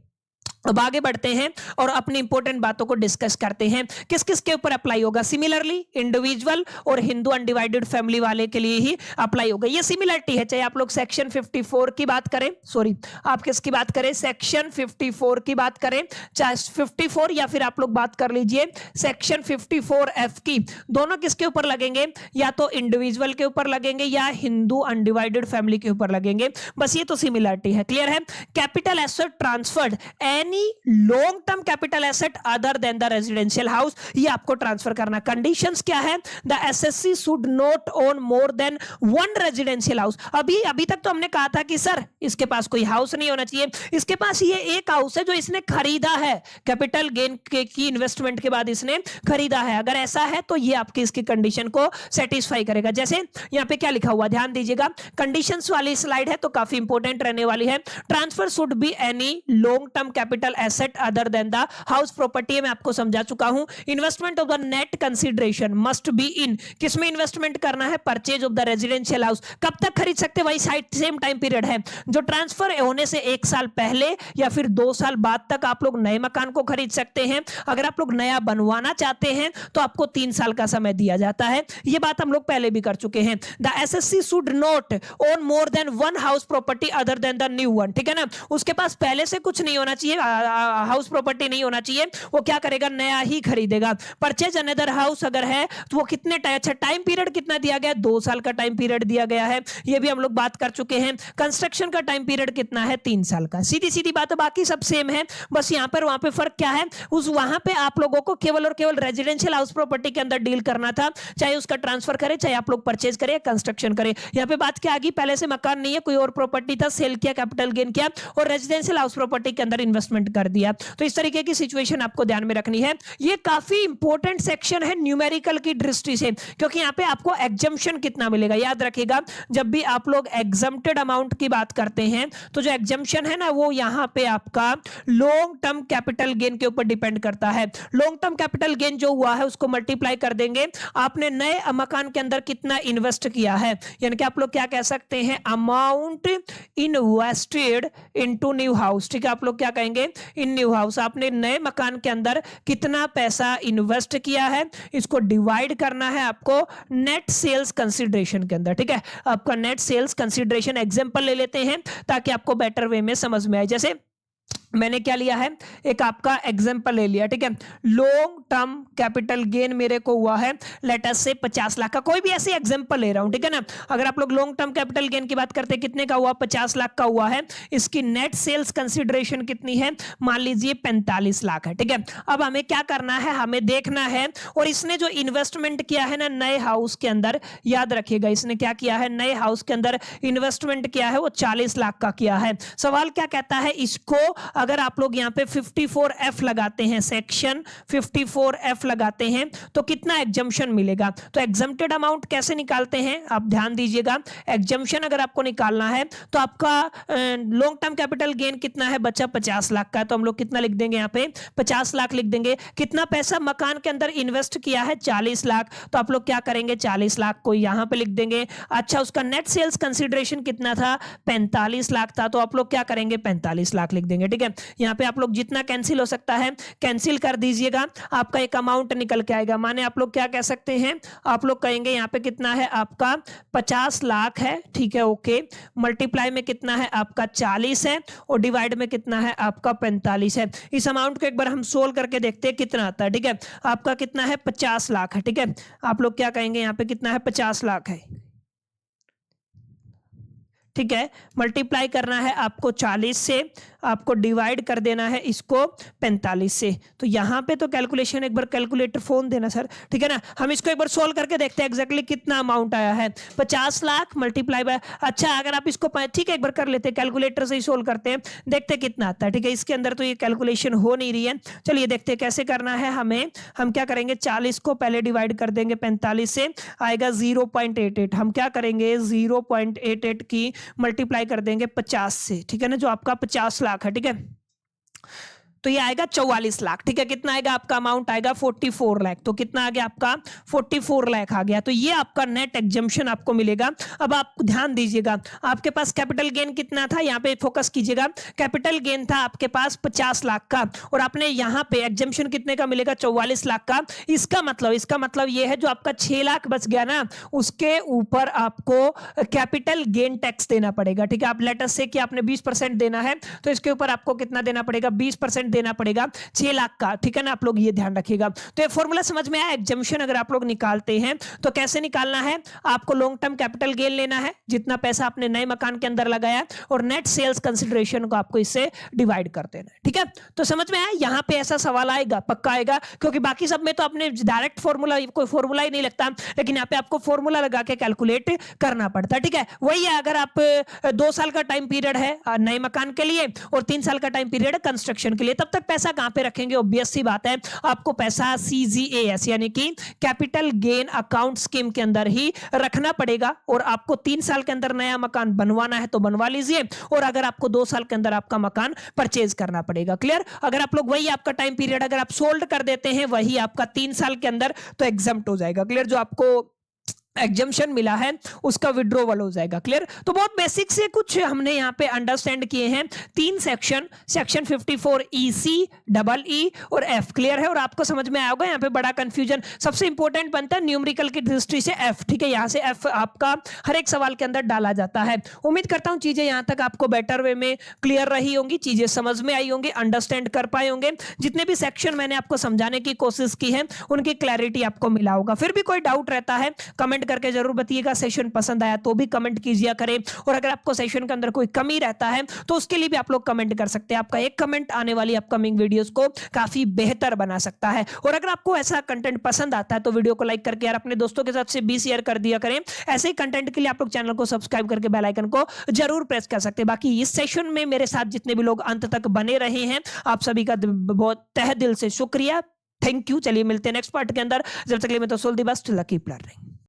अब आगे बढ़ते हैं और अपनी इंपॉर्टेंट बातों को डिस्कस करते हैं, किस किस के ऊपर अप्लाई होगा। सिमिलरली इंडिविजुअल और हिंदू अनडिवाइडेड फैमिली वाले के लिए ही अप्लाई होगा। ये सिमिलरिटी है, चाहे आप लोग सेक्शन 54 की बात करें, सॉरी आप किसकी बात करें, सेक्शन 54 की बात करें, चाहे 54 या फिर आप लोग बात कर लीजिए सेक्शन 54F की, दोनों किसके ऊपर लगेंगे, या तो इंडिविजुअल के ऊपर लगेंगे या हिंदू अनडिवाइडेड फैमिली के ऊपर लगेंगे। बस ये तो सिमिलरिटी है, क्लियर है। Capital asset transferred long term capital asset other than the residential house, ये आपको ट्रांसफर करना। कंडीशंस क्या है, the assessee should not own more than one residential house. अभी तक तो हमने कहा था कि सर इसके पास कोई हाउस नहीं होना चाहिए, इसके पास ये एक हाउस है जो इसने खरीदा है, कैपिटल गेन की इन्वेस्टमेंट के बाद इसने खरीदा है। अगर ऐसा है तो ये आपकी इसकी कंडीशन को सेटिस्फाई करेगा। जैसे यहां पे क्या लिखा हुआ, ध्यान दीजिएगा, कंडीशंस वाली स्लाइड है तो काफी इंपॉर्टेंट रहने वाली है। Transfer should be any long term capital asset other than the house property, मैं आपको समझा चुका हूं। Investment of the net consideration must be in, किसमें इन्वेस्टमेंट करना है, purchase of the residential house. कब तक खरीद सकते, वही सेम टाइम पीरियड है, जो ट्रांसफर होने से 1 साल पहले या फिर 2 साल बाद तक आप लोग नए मकान को खरीद सकते हैं। अगर आप लोग नया बनवाना चाहते हैं तो आपको 3 साल का समय दिया जाता है। यह बात हम लोग पहले भी कर चुके हैं। The assessee should not own more than one house property other than the new one, ठीक है ना। उसके पास पहले से कुछ नहीं होना चाहिए, हाउस प्रॉपर्टी नहीं होना चाहिए, वो क्या करेगा, नया ही खरीदेगा। परचेज अनदर हाउस अगर है तो वो कितने टाइम पीरियड कितना दिया गया, 2 साल का टाइम पीरियड दिया गया है, ये भी हम लोग बात कर चुके हैं। कंस्ट्रक्शन का टाइम पीरियड कितना है, 3 साल का। सीधी सीधी बात है, बाकी सब सेम है, बस यहां पर वहां पे फर्क क्या है, उस वहां पे आप लोगों को केवल और केवल रेजिडेंशियल हाउस प्रॉपर्टी के अंदर डील करना था, चाहे उसका ट्रांसफर करे, चाहे आप लोग परचेज करें, कंस्ट्रक्शन करें। यहां पे बात क्या आ गई, पहले से मकान नहीं है, कोई और प्रॉपर्टी था, सेल किया, कैपिटल गेन किया और रेजिडेंशियल हाउस प्रॉपर्टी के अंदर इन्वेस्टमेंट डिपेंड कर दिया। तो इस तरीके की सिचुएशन आपको ध्यान में रखनी है। ये काफी इंपॉर्टेंट सेक्शन है न्यूमेरिकल की दृष्टि से, क्योंकि यहाँ पे आपको एग्जम्पशन कितना मिलेगा याद रखिएगा। जब भी आप लोग एग्जम्प्टेड अमाउंट की बात करते हैं तो जो एग्जम्पशन है ना वो यहाँ पे आपका लॉन्ग टर्म कैपिटल गेन के ऊपर डिपेंड करता है। लॉन्ग टर्म कैपिटल गेन जो हुआ है उसको मल्टीप्लाई कर देंगे आपने नए मकान के अंदर कितना इन्वेस्ट किया है, यानी कि आप लोग क्या कह सकते हैं, amount invested into new house. ठीक है, आप लोग क्या कहेंगे, इन न्यू हाउस। आपने नए मकान के अंदर कितना पैसा इन्वेस्ट किया है, इसको डिवाइड करना है आपको नेट सेल्स कंसीडरेशन के अंदर। ठीक है, आपका नेट सेल्स कंसीडरेशन एग्जांपल ले लेते हैं ताकि आपको बेटर वे में समझ में आए। जैसे मैंने क्या लिया है, एक आपका एग्जांपल ले लिया। ठीक है, लॉन्ग टर्म कैपिटल गेन मेरे को हुआ है लेट अस से 50 लाख का, कोई भी ऐसे एग्जांपल ले रहा हूं। ठीक है ना, अगर आप लोग लॉन्ग टर्म कैपिटल गेन की बात करते हैं कितने का हुआ, 50 लाख का हुआ है। इसकी नेट सेल्स कंसीडरेशन कितनी है, मान लीजिए 45 लाख है। ठीक है, अब हमें क्या करना है, हमें देखना है, और इसने जो इन्वेस्टमेंट किया है ना नए हाउस के अंदर, याद रखिएगा इसने क्या किया है, नए हाउस के अंदर इन्वेस्टमेंट किया है वो 40 लाख का किया है। सवाल क्या कहता है, इसको अगर आप लोग यहां पे 54F लगाते हैं, सेक्शन 54F लगाते हैं तो कितना एग्जम्पशन मिलेगा। तो एग्जम्प्टेड अमाउंट कैसे निकालते हैं आप ध्यान दीजिएगा। एग्जम्पशन अगर आपको निकालना है तो आपका लॉन्ग टर्म कैपिटल गेन कितना है, बचा 50 लाख का, तो हम लोग कितना लिख देंगे यहाँ पे 50 लाख लिख देंगे। कितना पैसा मकान के अंदर इन्वेस्ट किया है 40 लाख, तो आप लोग क्या करेंगे 40 लाख को यहां पे लिख देंगे। अच्छा, उसका नेट सेल्स कंसीडरेशन कितना था, 45 लाख था, तो आप लोग क्या करेंगे 45 लाख लिख देंगे। ठीक है, यहां पे आप लोग जितना कैंसिल हो सकता है कैंसिल कर दीजिएगा, आपका एक अमाउंट निकल के आएगा। माने आप लोग क्या कह सकते हैं, आप लोग कहेंगे यहां पे कितना है आपका 50 लाख है। ठीक है, ओके, मल्टीप्लाई में कितना है आपका 40 है और डिवाइड में कितना है आपका 45 है। इस अमाउंट को एक बार हम सोल्व करके देखते हैं कितना आता है। ठीक है, आपका कितना है 50 लाख है। ठीक है, आप लोग क्या कहेंगे यहां पे कितना है 50 लाख है। ठीक है, मल्टीप्लाई करना है आपको 40 से, आपको डिवाइड कर देना है इसको 45 से। तो यहां पे तो कैलकुलेशन एक बार कैलकुलेटर फोन देना सर। ठीक है ना, हम इसको एक बार सोल्व करके देखते हैं एग्जैक्टली कितना अमाउंट आया है, 50 लाख मल्टीप्लाई बाय, अच्छा अगर आप इसको ठीक है एक बार कर लेते हैं, कैलकुलेटर से ही सोल्व करते हैं, देखते कितना आता है। ठीक है, इसके अंदर तो ये कैलकुलेशन हो नहीं रही है, चलिए देखते हैं कैसे करना है हमें। हम क्या करेंगे 40 को पहले डिवाइड कर देंगे 45 से, आएगा 0.88। हम क्या करेंगे 0.88 की मल्टीप्लाई कर देंगे 50 से। ठीक है ना, जो आपका 50 लाख है। ठीक है, तो ये आएगा 44 लाख। ठीक है, कितना आएगा आपका अमाउंट आएगा 44 लाख। तो कितना आ गया आपका 44 लाख आ गया। तो ये आपका नेट एग्जम्पशन आपको मिलेगा। अब आप ध्यान दीजिएगा, आपके पास कैपिटल गेन कितना था, यहाँ पे फोकस कीजिएगा। कैपिटल गेन था आपके पास 50 लाख का और आपने यहाँ पे एग्जम्पशन कितने का मिलेगा 44 लाख का। इसका मतलब ये है जो आपका 6 लाख बच गया ना, उसके ऊपर आपको कैपिटल गेन टैक्स देना पड़ेगा। ठीक है, आप लेट अस से कि आपने 20% देना है तो इसके ऊपर आपको कितना देना पड़ेगा 20% देना पड़ेगा 6 लाख का। ठीक है ना, आप लोग ये ध्यान रखिएगा। तो ये फॉर्मूला समझ में आया, एग्जम्पशन अगर आप लोग निकालते हैं तो कैसे निकालना है, आपको लॉन्ग टर्म कैपिटल गेन लेना है जितना पैसा आपने नए मकान के अंदर लगाया और नेट सेल्स कंसीडरेशन को आपको इससे डिवाइड कर देना है। ठीक है, तो समझ में आया, यहां पे ऐसा सवाल आएगा, पक्का आएगा, क्योंकि बाकी सब में तो आपने डायरेक्ट फॉर्मूला, कोई फॉर्मूला ही नहीं लगता, लेकिन यहाँ पे आपको फॉर्मूला लगा के कैलकुलेट करना पड़ता है। ठीक है, वही है, अगर आप 2 साल का टाइम पीरियड है नए मकान के लिए और 3 साल का टाइम पीरियड है कंस्ट्रक्शन के लिए, तब तक पैसा कहां पे रखेंगे, ऑब्वियस सी बात है आपको पैसा CGAS यानी कि कैपिटल गेन अकाउंट स्कीम के अंदर ही रखना पड़ेगा। और आपको 3 साल के अंदर नया मकान बनवाना है तो बनवा लीजिए, और अगर आपको 2 साल के अंदर आपका मकान परचेज करना पड़ेगा। क्लियर, अगर आप लोग वही आपका टाइम पीरियड अगर आप सोल्ड कर देते हैं वही आपका 3 साल के अंदर तो एग्जम्प्ट हो जाएगा। क्लियर, जो आपको एग्जम्पशन मिला है उसका विड्रॉवल हो जाएगा। क्लियर, तो बहुत बेसिक से कुछ हमने यहाँ पे अंडरस्टैंड किए हैं। 3 सेक्शन 54 EC, EE और F क्लियर है, और आपको समझ में आया होगा। यहाँ पे बड़ा कंफ्यूजन सबसे इंपॉर्टेंट बनता है न्यूमेरिकल की दृष्टि से F। ठीक है, यहाँ से F आपका हर एक सवाल के अंदर डाला जाता है। उम्मीद करता हूँ चीजें यहाँ तक आपको बेटर वे में क्लियर रही होंगी, चीजें समझ में आई होंगी, अंडरस्टैंड कर पाए होंगे। जितने भी सेक्शन मैंने आपको समझाने की कोशिश की है उनकी क्लैरिटी आपको मिला होगा। फिर भी कोई डाउट रहता है कमेंट कमेंट करके जरूर बताइएगा। सेशन पसंद आया तो भी कमेंट कीजिए करें, और अगर आपको सेशन के अंदर कोई कमी रहता है तो उसके लिए भी आप लोग कमेंट कर सकते हैं। आपका एक कमेंट आने वाली अपकमिंग वीडियोस को काफी बेहतर बना सकता है। और अगर आपको ऐसा कंटेंट पसंद आता है तो वीडियो को लाइक करके यार अपने दोस्तों के साथ से भी शेयर कर दिया करें। ऐसे ही कंटेंट के लिए आप लोग चैनल को सब्सक्राइब करके बेल आइकन को जरूर प्रेस कर सकते हैं। बाकी इस सेशन में मेरे साथ जितने भी लोग अंत तक बने रहे हैं, आप सभी का बहुत तहे दिल से शुक्रिया, थैंक यू। चलिए मिलते हैं नेक्स्ट पार्ट के अंदर, जब तक के लिए मैं तो सोल दी बस, कीप लर्निंग।